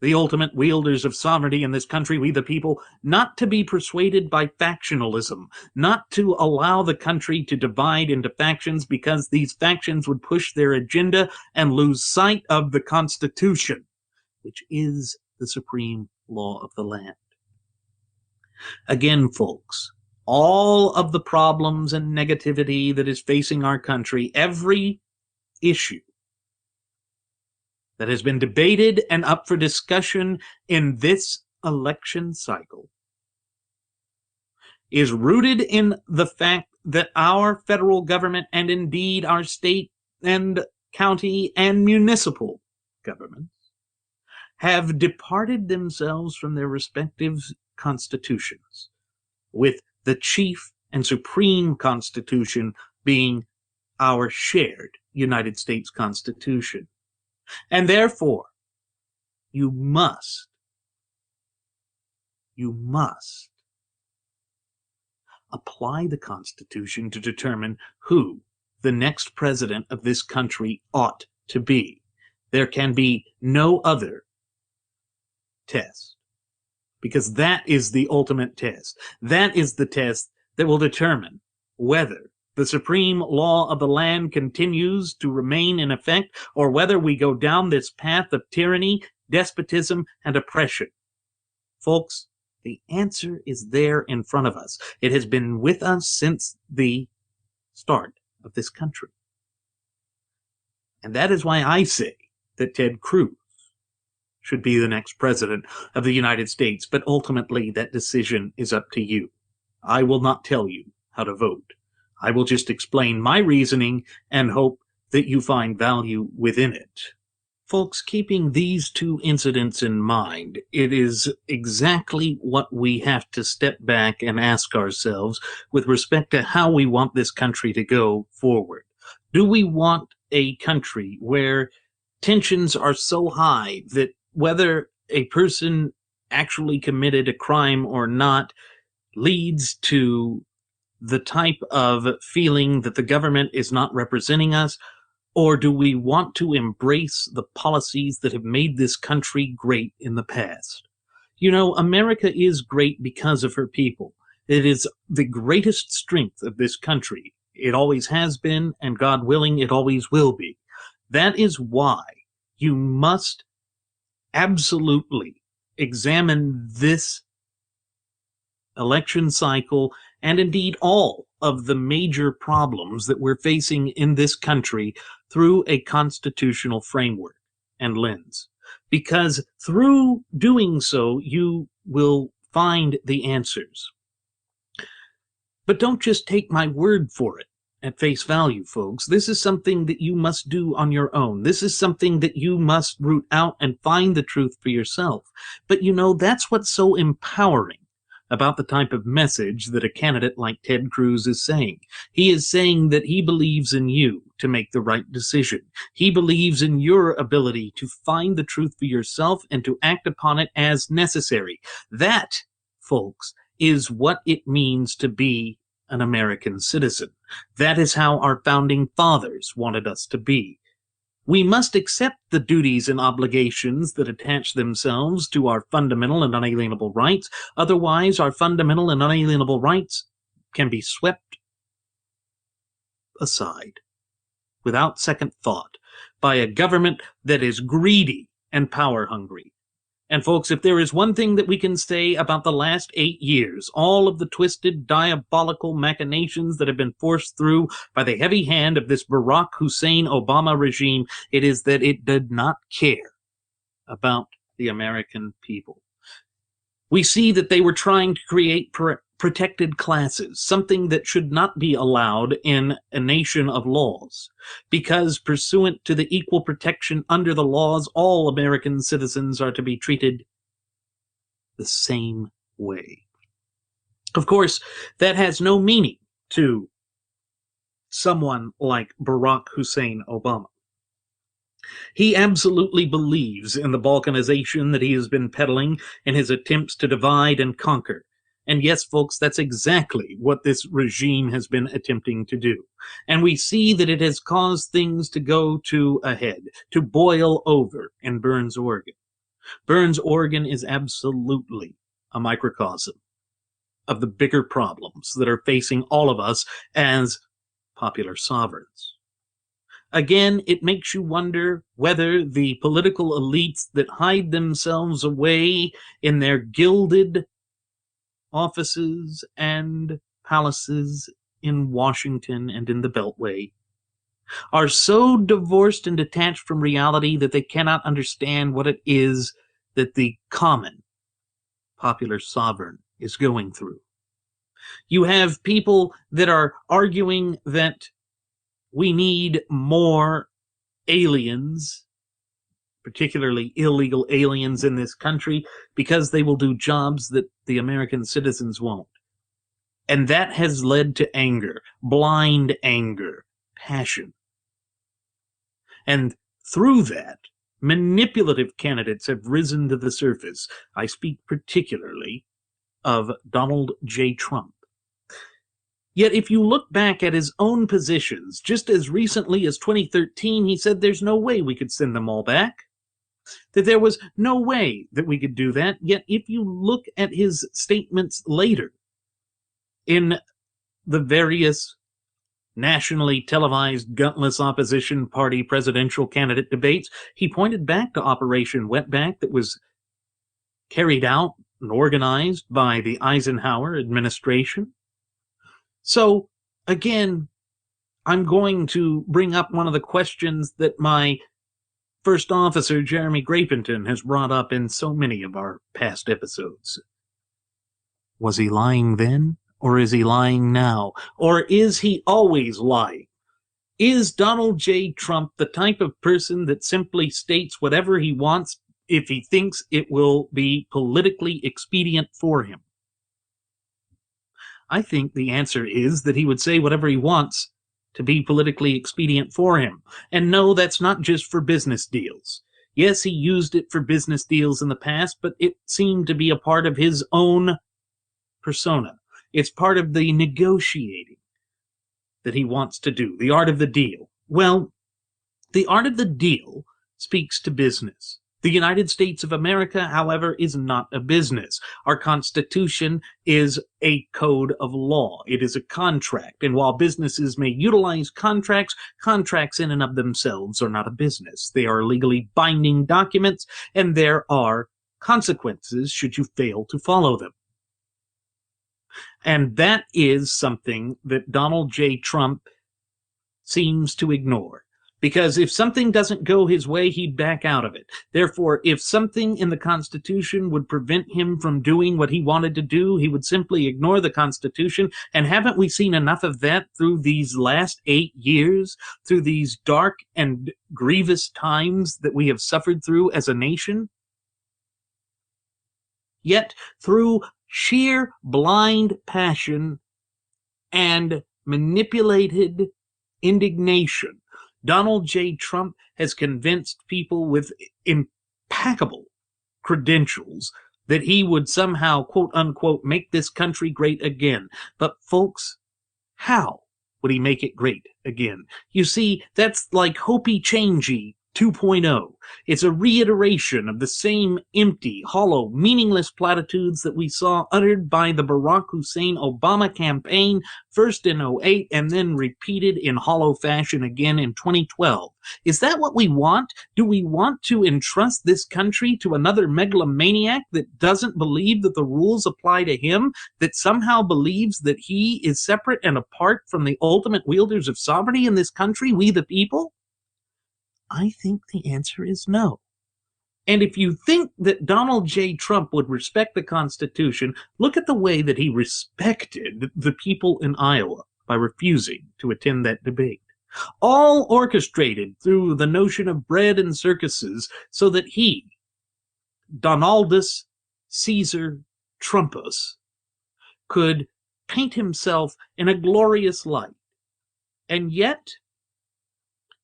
the ultimate wielders of sovereignty in this country, we the people, not to be persuaded by factionalism, not to allow the country to divide into factions because these factions would push their agenda and lose sight of the Constitution, which is the supreme law of the land. Again, folks, all of the problems and negativity that is facing our country, every issue that has been debated and up for discussion in this election cycle is rooted in the fact that our federal government, and indeed our state and county and municipal governments, have departed themselves from their respective constitutions, with the chief and supreme constitution being our shared United States Constitution. And therefore, you must apply the Constitution to determine who the next president of this country ought to be. There can be no other test, because that is the ultimate test. That is the test that will determine whether the supreme law of the land continues to remain in effect, or whether we go down this path of tyranny, despotism, and oppression. Folks, the answer is there in front of us. It has been with us since the start of this country. And that is why I say that Ted Cruz should be the next president of the United States, but ultimately that decision is up to you. I will not tell you how to vote. I will just explain my reasoning and hope that you find value within it. Folks, keeping these two incidents in mind, it is exactly what we have to step back and ask ourselves with respect to how we want this country to go forward. Do we want a country where tensions are so high that whether a person actually committed a crime or not leads to the type of feeling that the government is not representing us? Or do we want to embrace the policies that have made this country great in the past? You know, America is great because of her people. It is the greatest strength of this country. It always has been, and God willing, it always will be. That is why you must absolutely examine this election cycle, and indeed all of the major problems that we're facing in this country, through a constitutional framework and lens. Because through doing so, you will find the answers. But don't just take my word for it at face value, folks. This is something that you must do on your own. This is something that you must root out and find the truth for yourself. But you know, that's what's so empowering about the type of message that a candidate like Ted Cruz is saying. He is saying that he believes in you to make the right decision. He believes in your ability to find the truth for yourself and to act upon it as necessary. That, folks, is what it means to be an American citizen. That is how our founding fathers wanted us to be. We must accept the duties and obligations that attach themselves to our fundamental and unalienable rights. Otherwise, our fundamental and unalienable rights can be swept aside without second thought by a government that is greedy and power hungry. And folks, if there is one thing that we can say about the last 8 years, all of the twisted, diabolical machinations that have been forced through by the heavy hand of this Barack Hussein Obama regime, it is that it did not care about the American people. We see that they were trying to create protected classes, something that should not be allowed in a nation of laws, because pursuant to the equal protection under the laws, all American citizens are to be treated the same way. Of course, that has no meaning to someone like Barack Hussein Obama. He absolutely believes in the balkanization that he has been peddling in his attempts to divide and conquer. And yes, folks, that's exactly what this regime has been attempting to do. And we see that it has caused things to go to a head, to boil over in Burns, Oregon. Burns, Oregon is absolutely a microcosm of the bigger problems that are facing all of us as popular sovereigns. Again, it makes you wonder whether the political elites that hide themselves away in their gilded offices and palaces in Washington and in the Beltway are so divorced and detached from reality that they cannot understand what it is that the common popular sovereign is going through. You have people that are arguing that we need more aliens, particularly illegal aliens in this country, because they will do jobs that the American citizens won't. And that has led to anger, blind anger, passion. And through that, manipulative candidates have risen to the surface. I speak particularly of Donald J. Trump. Yet if you look back at his own positions, just as recently as 2013, he said there's no way we could send them all back, that there was no way that we could do that. Yet if you look at his statements later in the various nationally televised gutless opposition party presidential candidate debates, he pointed back to Operation Wetback that was carried out and organized by the Eisenhower administration. So, again, I'm going to bring up one of the questions that my first officer, Jeremy Grapington, has brought up in so many of our past episodes. Was he lying then, or is he lying now? Or is he always lying? Is Donald J. Trump the type of person that simply states whatever he wants if he thinks it will be politically expedient for him? I think the answer is that he would say whatever he wants to be politically expedient for him. And no, that's not just for business deals. Yes, he used it for business deals in the past, but it seemed to be a part of his own persona. It's part of the negotiating that he wants to do, the art of the deal. Well, the art of the deal speaks to business. The United States of America, however, is not a business. Our Constitution is a code of law. It is a contract. And while businesses may utilize contracts, contracts in and of themselves are not a business. They are legally binding documents, and there are consequences should you fail to follow them. And that is something that Donald J. Trump seems to ignore. Because if something doesn't go his way, he'd back out of it. Therefore, if something in the Constitution would prevent him from doing what he wanted to do, he would simply ignore the Constitution. And haven't we seen enough of that through these last 8 years, through these dark and grievous times that we have suffered through as a nation? Yet, through sheer blind passion and manipulated indignation, Donald J. Trump has convinced people with impeccable credentials that he would somehow, quote unquote, make this country great again. But folks, how would he make it great again? You see, that's like Hopi Changey 2.0. It's a reiteration of the same empty, hollow, meaningless platitudes that we saw uttered by the Barack Hussein Obama campaign, first in 2008 and then repeated in hollow fashion again in 2012. Is that what we want? Do we want to entrust this country to another megalomaniac that doesn't believe that the rules apply to him, that somehow believes that he is separate and apart from the ultimate wielders of sovereignty in this country, we the people? I think the answer is no. And if you think that Donald J. Trump would respect the Constitution, look at the way that he respected the people in Iowa by refusing to attend that debate. All orchestrated through the notion of bread and circuses so that he, Donaldus Caesar Trumpus, could paint himself in a glorious light. And yet,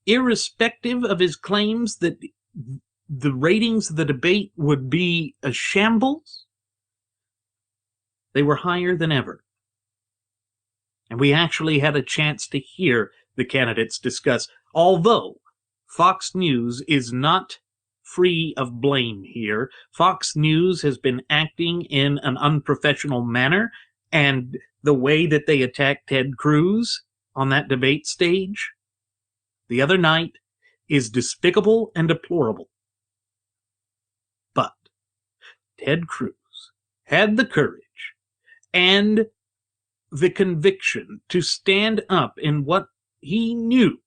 irrespective of his claims that the ratings of the debate would be a shambles, they were higher than ever. And we actually had a chance to hear the candidates discuss, although Fox News is not free of blame here. Fox News has been acting in an unprofessional manner, and the way that they attacked Ted Cruz on that debate stage the other night is despicable and deplorable. But Ted Cruz had the courage and the conviction to stand up in what he knew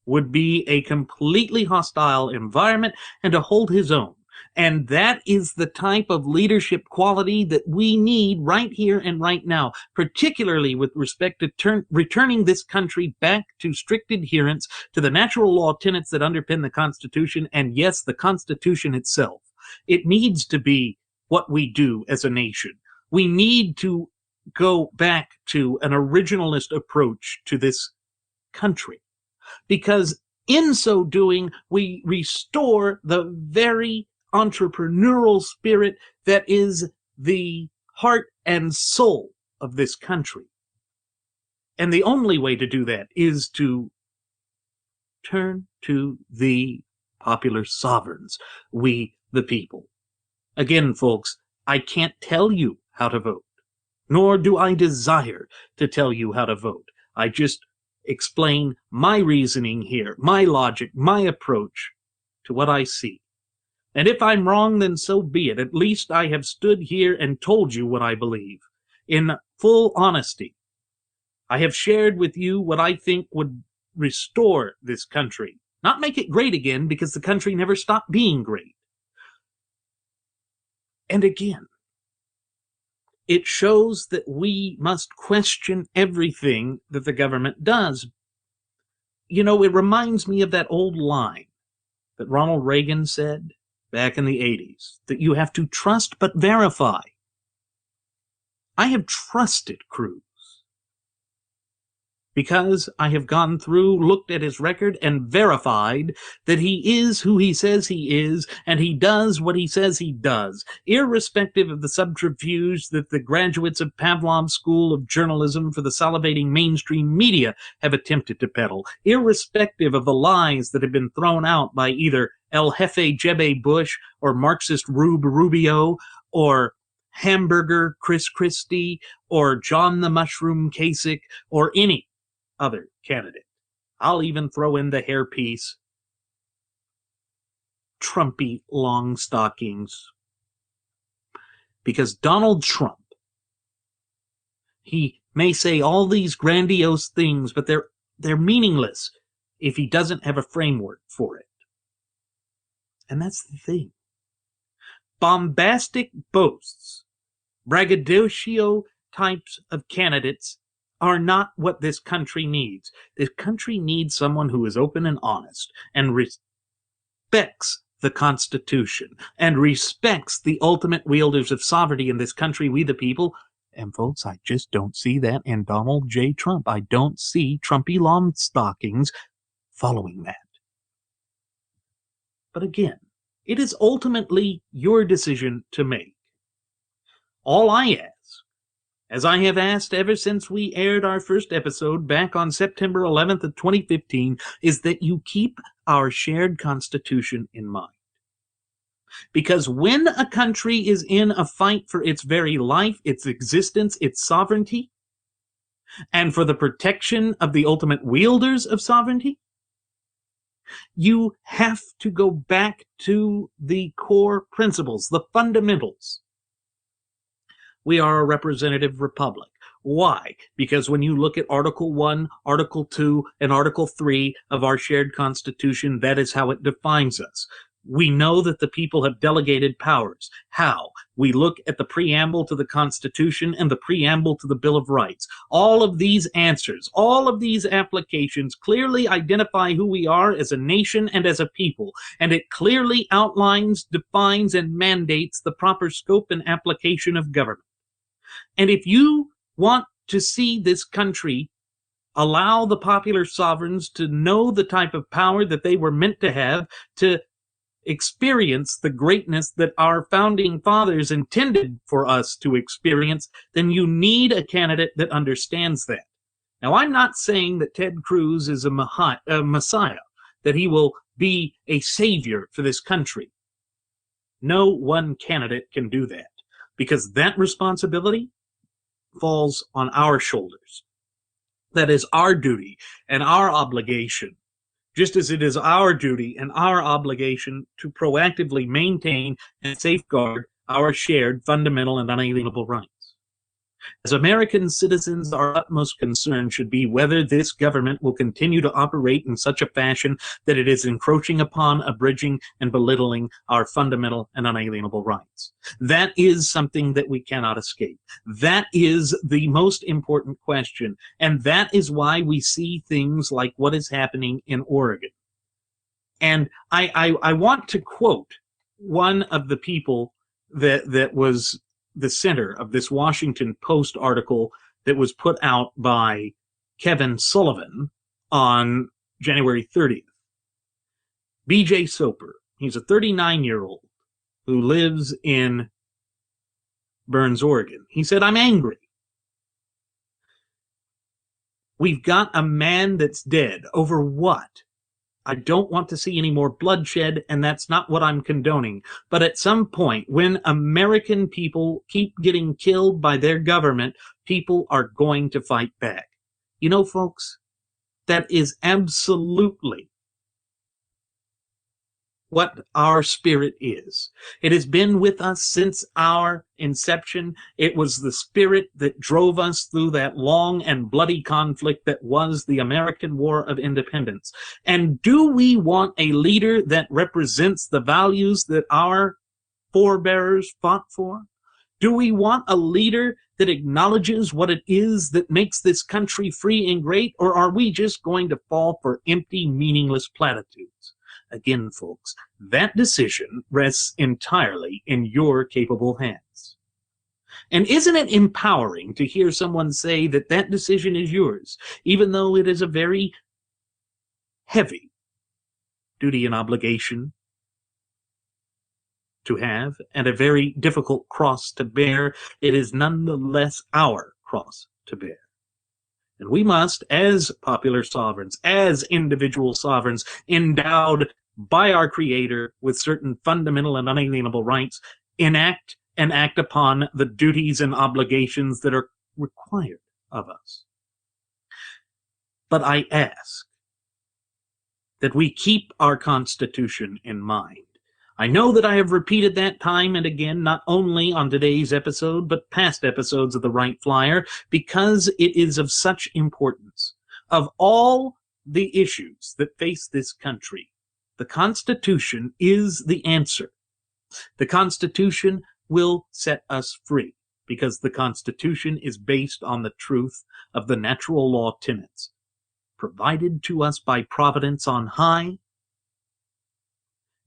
would be a completely hostile environment and to hold his own. And that is the type of leadership quality that we need right here and right now, particularly with respect to returning this country back to strict adherence to the natural law tenets that underpin the Constitution, and yes, the Constitution itself. It needs to be what we do as a nation. We need to go back to an originalist approach to this country, because in so doing, we restore the very entrepreneurial spirit that is the heart and soul of this country. And the only way to do that is to turn to the popular sovereigns, we the people. Again, folks, I can't tell you how to vote, nor do I desire to tell you how to vote. I just explain my reasoning here, my logic, my approach to what I see. And if I'm wrong, then so be it. At least I have stood here and told you what I believe. In full honesty, I have shared with you what I think would restore this country. Not make it great again, because the country never stopped being great. And again, it shows that we must question everything that the government does. You know, it reminds me of that old line that Ronald Reagan said back in the 80s, that you have to trust but verify. I have trusted Cruz because I have gone through, looked at his record, and verified that he is who he says he is, and he does what he says he does, irrespective of the subterfuge that the graduates of Pavlov's School of Journalism for the salivating mainstream media have attempted to peddle, irrespective of the lies that have been thrown out by either El Jefe Jebe Bush or Marxist Rube Rubio or Hamburger Chris Christie or John the Mushroom Kasich or any other candidate. I'll even throw in the hairpiece Trumpy long stockings, because Donald Trump, he may say all these grandiose things, but they're meaningless if he doesn't have a framework for it. And that's the thing. Bombastic boasts, braggadocio types of candidates are not what this country needs. This country needs someone who is open and honest and respects the Constitution and respects the ultimate wielders of sovereignty in this country, we the people. And folks, I just don't see that in Donald J. Trump. I don't see Trumpy long stockings following that. But again, it is ultimately your decision to make. All I ask, as I have asked ever since we aired our first episode back on September 11th of 2015, is that you keep our shared Constitution in mind. Because when a country is in a fight for its very life, its existence, its sovereignty, and for the protection of the ultimate wielders of sovereignty, you have to go back to the core principles, the fundamentals. We are a representative republic. Why? Because when you look at Article 1, Article 2, and Article 3 of our shared Constitution, that is how it defines us. We know that the people have delegated powers. How? We look at the preamble to the Constitution and the preamble to the Bill of Rights. All of these answers, all of these applications clearly identify who we are as a nation and as a people, and it clearly outlines, defines, and mandates the proper scope and application of government. And if you want to see this country allow the popular sovereigns to know the type of power that they were meant to have, to experience the greatness that our founding fathers intended for us to experience, then you need a candidate that understands that. Now, I'm not saying that Ted Cruz is a messiah, that he will be a savior for this country. No one candidate can do that, because that responsibility falls on our shoulders. That is our duty and our obligation, just as it is our duty and our obligation to proactively maintain and safeguard our shared fundamental and unalienable rights. As American citizens, our utmost concern should be whether this government will continue to operate in such a fashion that it is encroaching upon, abridging, and belittling our fundamental and unalienable rights. That is something that we cannot escape. That is the most important question, and that is why we see things like what is happening in Oregon. And I want to quote one of the people that was the center of this Washington Post article that was put out by Kevin Sullivan on January 30th. B.J. Soper, he's a 39-year-old who lives in Burns, Oregon. He said, "I'm angry. We've got a man that's dead. Over what? I don't want to see any more bloodshed, and that's not what I'm condoning. But at some point, when American people keep getting killed by their government, people are going to fight back." You know, folks, that is absolutely what our spirit is. It has been with us since our inception. It was the spirit that drove us through that long and bloody conflict that was the American War of Independence. And do we want a leader that represents the values that our forebears fought for? Do we want a leader that acknowledges what it is that makes this country free and great, or are we just going to fall for empty, meaningless platitudes? Again, folks, that decision rests entirely in your capable hands. And isn't it empowering to hear someone say that that decision is yours, even though it is a very heavy duty and obligation to have, and a very difficult cross to bear? It is nonetheless our cross to bear. And we must, as popular sovereigns, as individual sovereigns, endowed by our Creator with certain fundamental and unalienable rights, enact and act upon the duties and obligations that are required of us. But I ask that we keep our Constitution in mind. I know that I have repeated that time and again, not only on today's episode, but past episodes of the Wright Flyer, because it is of such importance. Of all the issues that face this country, the Constitution is the answer. The Constitution will set us free, because the Constitution is based on the truth of the natural law tenets, provided to us by Providence on high,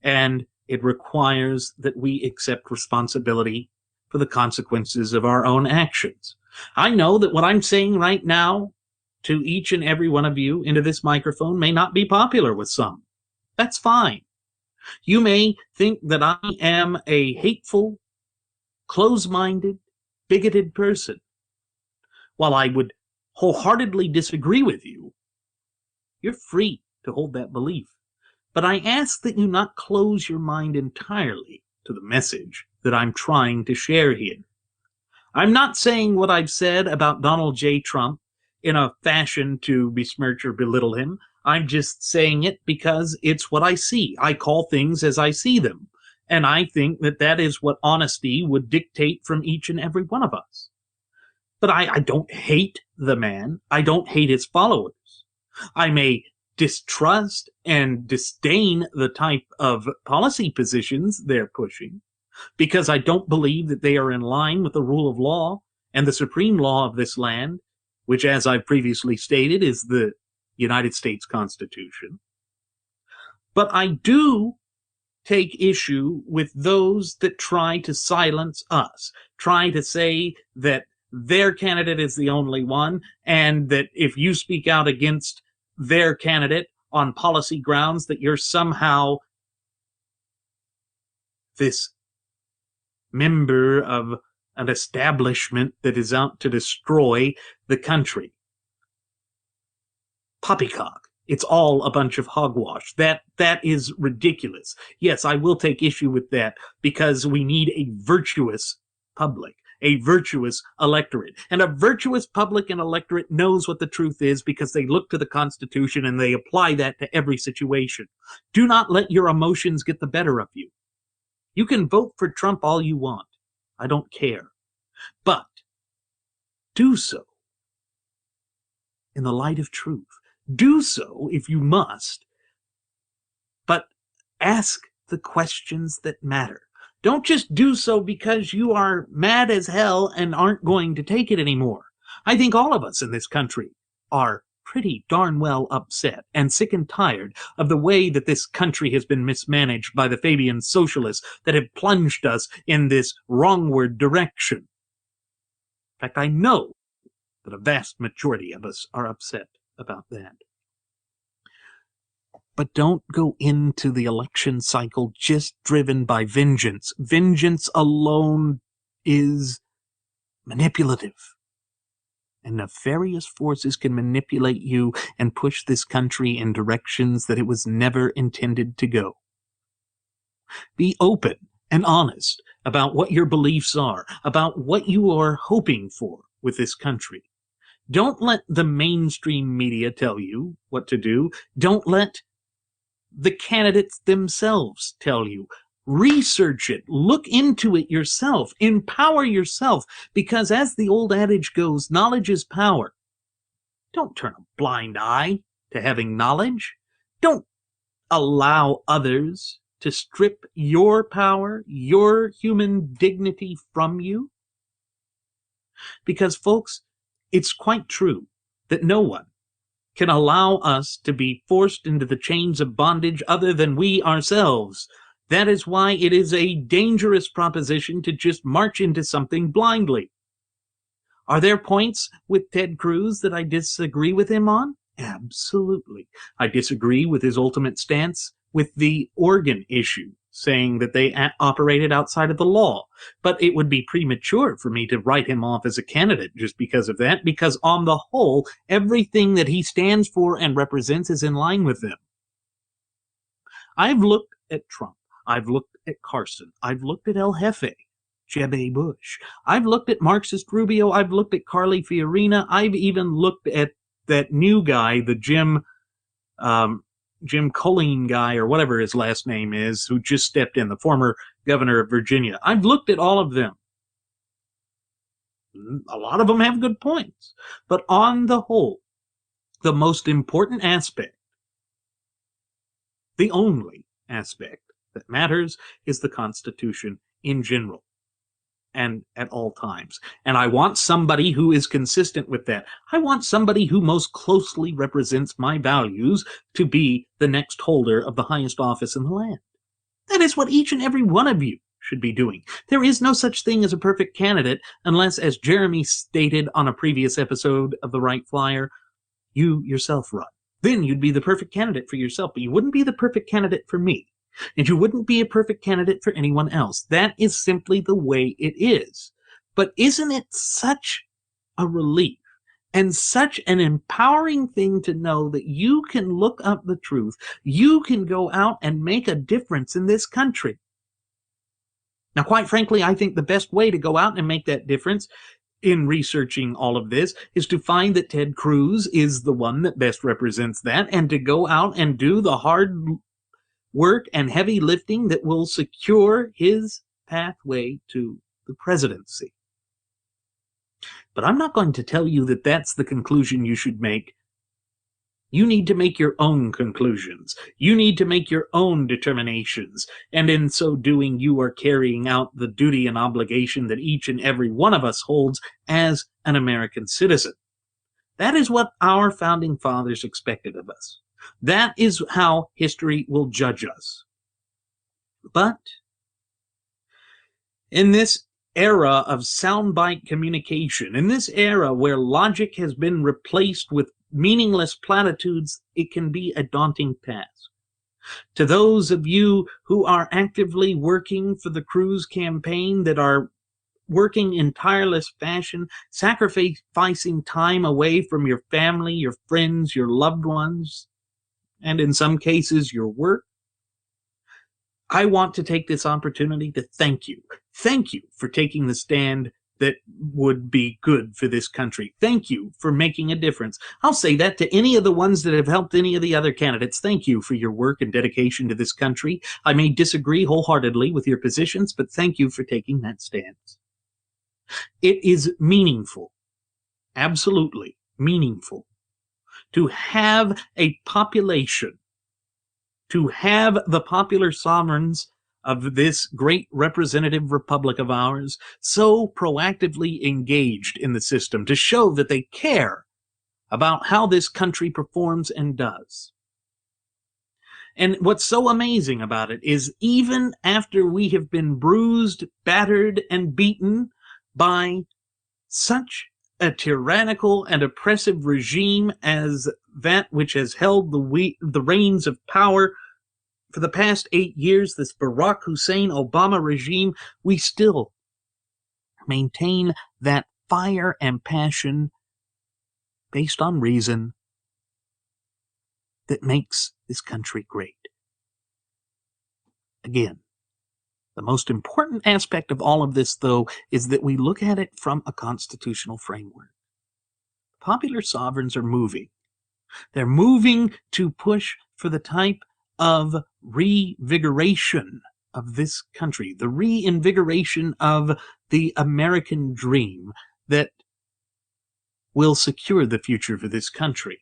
and it requires that we accept responsibility for the consequences of our own actions. I know that what I'm saying right now to each and every one of you into this microphone may not be popular with some. That's fine. You may think that I am a hateful, close-minded, bigoted person. While I would wholeheartedly disagree with you, you're free to hold that belief. But I ask that you not close your mind entirely to the message that I'm trying to share here. I'm not saying what I've said about Donald J. Trump in a fashion to besmirch or belittle him. I'm just saying it because it's what I see. I call things as I see them. And I think that that is what honesty would dictate from each and every one of us. But I don't hate the man. I don't hate his followers. I may distrust and disdain the type of policy positions they're pushing, because I don't believe that they are in line with the rule of law and the supreme law of this land, which, as I've previously stated, is the United States Constitution. But I do take issue with those that try to silence us, try to say that their candidate is the only one, and that if you speak out against their candidate on policy grounds, that you're somehow this member of an establishment that is out to destroy the country. Poppycock. It's all a bunch of hogwash. That is ridiculous. Yes, I will take issue with that because we need a virtuous public, a virtuous electorate. And a virtuous public and electorate knows what the truth is because they look to the Constitution and they apply that to every situation. Do not let your emotions get the better of you. You can vote for Trump all you want. I don't care. But do so in the light of truth. Do so if you must, but ask the questions that matter. Don't just do so because you are mad as hell and aren't going to take it anymore. I think all of us in this country are pretty darn well upset and sick and tired of the way that this country has been mismanaged by the Fabian socialists that have plunged us in this wrongward direction. In fact, I know that a vast majority of us are upset about that. But don't go into the election cycle just driven by vengeance. Vengeance alone is manipulative. And nefarious forces can manipulate you and push this country in directions that it was never intended to go. Be open and honest about what your beliefs are, about what you are hoping for with this country. Don't let the mainstream media tell you what to do. Don't let the candidates themselves tell you. Research it. Look into it yourself. Empower yourself. Because as the old adage goes, knowledge is power. Don't turn a blind eye to having knowledge. Don't allow others to strip your power, your human dignity from you. Because, folks, it's quite true that no one can allow us to be forced into the chains of bondage other than we ourselves. That is why it is a dangerous proposition to just march into something blindly. Are there points with Ted Cruz that I disagree with him on? Absolutely. I disagree with his ultimate stance with the Oregon issue, saying that they operated outside of the law. But it would be premature for me to write him off as a candidate just because of that, because on the whole, everything that he stands for and represents is in line with them. I've looked at Trump. I've looked at Carson. I've looked at El Jefe, Jeb A. Bush. I've looked at Marxist Rubio. I've looked at Carly Fiorina. I've even looked at that new guy, the Jim Colleen guy, or whatever his last name is, who just stepped in, the former governor of Virginia. I've looked at all of them. A lot of them have good points. But on the whole, the most important aspect, the only aspect that matters, is the Constitution in general and at all times. And I want somebody who is consistent with that. I want somebody who most closely represents my values to be the next holder of the highest office in the land. That is what each and every one of you should be doing. There is no such thing as a perfect candidate unless, as Jeremy stated on a previous episode of the Wright Flyer, you yourself run. Then you'd be the perfect candidate for yourself, but you wouldn't be the perfect candidate for me. And you wouldn't be a perfect candidate for anyone else. That is simply the way it is. But isn't it such a relief and such an empowering thing to know that you can look up the truth, you can go out and make a difference in this country? Now, quite frankly, I think the best way to go out and make that difference in researching all of this is to find that Ted Cruz is the one that best represents that, and to go out and do the hard work and heavy lifting that will secure his pathway to the presidency. But I'm not going to tell you that that's the conclusion you should make. You need to make your own conclusions. You need to make your own determinations. And in so doing, you are carrying out the duty and obligation that each and every one of us holds as an American citizen. That is what our founding fathers expected of us. That is how history will judge us. But in this era of soundbite communication, in this era where logic has been replaced with meaningless platitudes, it can be a daunting task. To those of you who are actively working for the Cruz campaign, that are working in tireless fashion, sacrificing time away from your family, your friends, your loved ones, and in some cases your work, I want to take this opportunity to thank you. Thank you for taking the stand that would be good for this country. Thank you for making a difference. I'll say that to any of the ones that have helped any of the other candidates. Thank you for your work and dedication to this country. I may disagree wholeheartedly with your positions, but thank you for taking that stance. It is meaningful, absolutely meaningful, to have a population, to have the popular sovereigns of this great representative republic of ours so proactively engaged in the system to show that they care about how this country performs and does. And what's so amazing about it is even after we have been bruised, battered, and beaten by such a tyrannical and oppressive regime as that which has held the reins of power for the past 8 years, this Barack Hussein Obama regime, we still maintain that fire and passion based on reason that makes this country great. Again, the most important aspect of all of this, though, is that we look at it from a constitutional framework. Popular sovereigns are moving. They're moving to push for the type of revigoration of this country, the reinvigoration of the American dream that will secure the future for this country.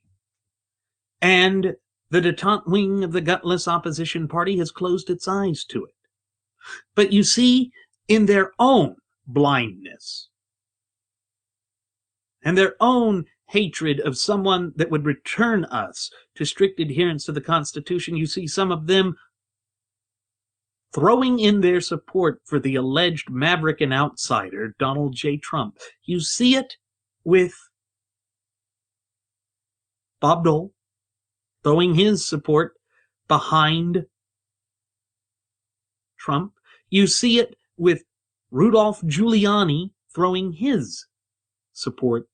And the detente wing of the gutless opposition party has closed its eyes to it. But you see, in their own blindness and their own hatred of someone that would return us to strict adherence to the Constitution, you see some of them throwing in their support for the alleged maverick and outsider, Donald J. Trump. You see it with Bob Dole throwing his support behind Trump. You see it with Rudolph Giuliani throwing his support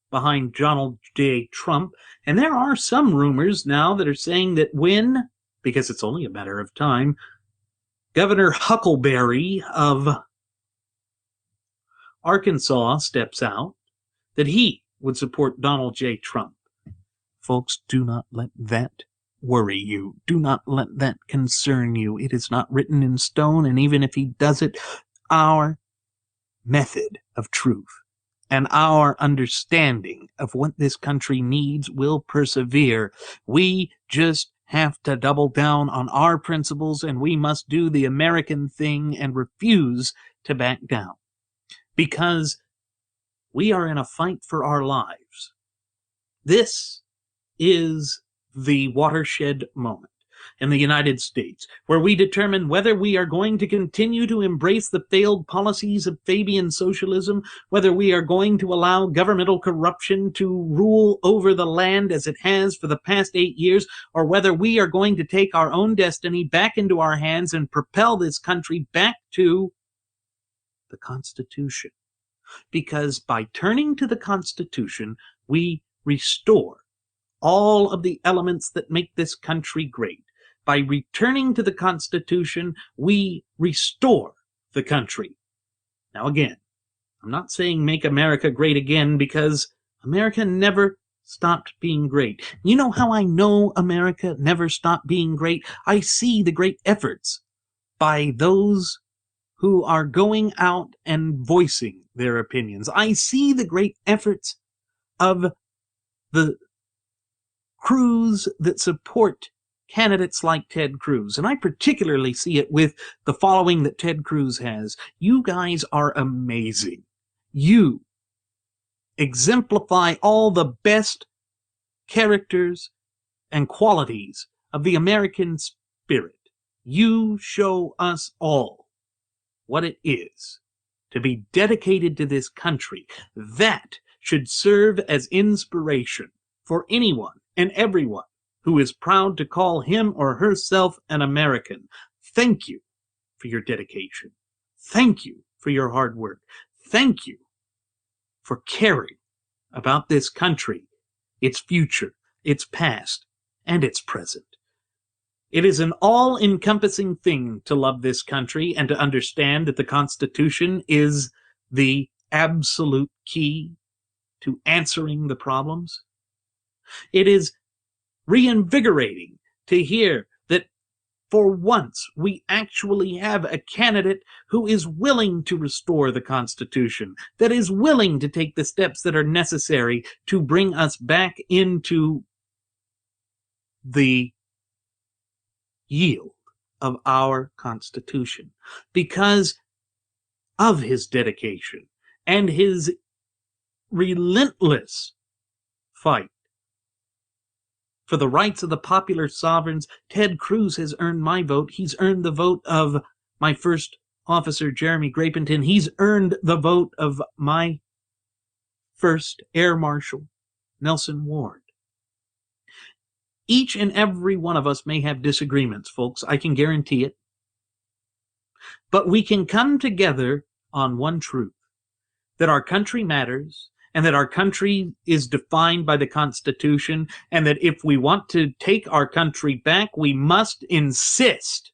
behind Donald J. Trump. And there are some rumors now that are saying that when, because it's only a matter of time, Governor Huckleberry of Arkansas steps out, that he would support Donald J. Trump. Folks, do not let that worry you. Do not let that concern you. It is not written in stone, and even if he does it, our method of truth and our understanding of what this country needs will persevere. We just have to double down on our principles, and we must do the American thing and refuse to back down. Because we are in a fight for our lives. This is the watershed moment in the United States, where we determine whether we are going to continue to embrace the failed policies of Fabian socialism, whether we are going to allow governmental corruption to rule over the land as it has for the past 8 years, or whether we are going to take our own destiny back into our hands and propel this country back to the Constitution. Because by turning to the Constitution, we restore all of the elements that make this country great. By returning to the Constitution, we restore the country. Now again, I'm not saying make America great again, because America never stopped being great. You know how I know America never stopped being great? I see the great efforts by those who are going out and voicing their opinions. I see the great efforts of the crews that support candidates like Ted Cruz. And I particularly see it with the following that Ted Cruz has. You guys are amazing. You exemplify all the best characters and qualities of the American spirit. You show us all what it is to be dedicated to this country. That should serve as inspiration for anyone and everyone who is proud to call him or herself an American. Thank you for your dedication. Thank you for your hard work. Thank you for caring about this country, its future, its past, and its present. It is an all-encompassing thing to love this country and to understand that the Constitution is the absolute key to answering the problems. It is reinvigorating to hear that for once we actually have a candidate who is willing to restore the Constitution, that is willing to take the steps that are necessary to bring us back into the yield of our Constitution, because of his dedication and his relentless fight for the rights of the popular sovereigns. Ted Cruz has earned my vote. He's earned the vote of my first officer, Jeremy Grapenton. He's earned the vote of my first Air Marshal, Nelson Ward. Each and every one of us may have disagreements, folks. I can guarantee it. But we can come together on one truth, that our country matters, and that our country is defined by the Constitution, and that if we want to take our country back, we must insist,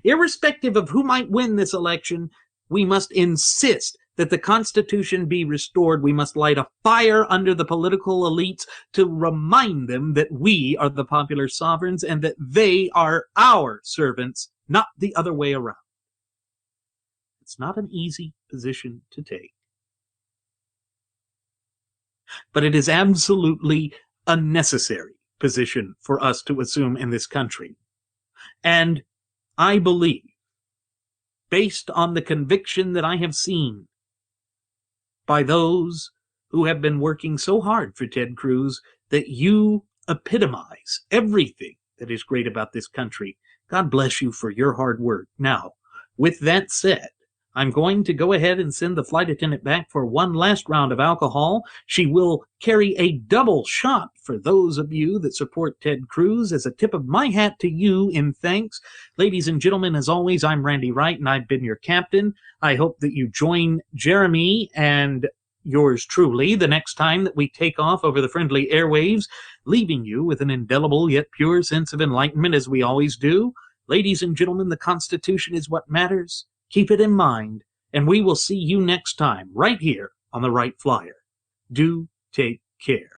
irrespective of who might win this election, we must insist that the Constitution be restored. We must light a fire under the political elites to remind them that we are the popular sovereigns and that they are our servants, not the other way around. It's not an easy position to take, but it is absolutely a necessary position for us to assume in this country. And I believe, based on the conviction that I have seen by those who have been working so hard for Ted Cruz, that you epitomize everything that is great about this country. God bless you for your hard work. Now, with that said, I'm going to go ahead and send the flight attendant back for one last round of alcohol. She will carry a double shot for those of you that support Ted Cruz as a tip of my hat to you in thanks. Ladies and gentlemen, as always, I'm Randy Wright, and I've been your captain. I hope that you join Jeremy and yours truly the next time that we take off over the friendly airwaves, leaving you with an indelible yet pure sense of enlightenment, as we always do. Ladies and gentlemen, the Constitution is what matters. Keep it in mind, and we will see you next time right here on the Wright Flyer. Do take care.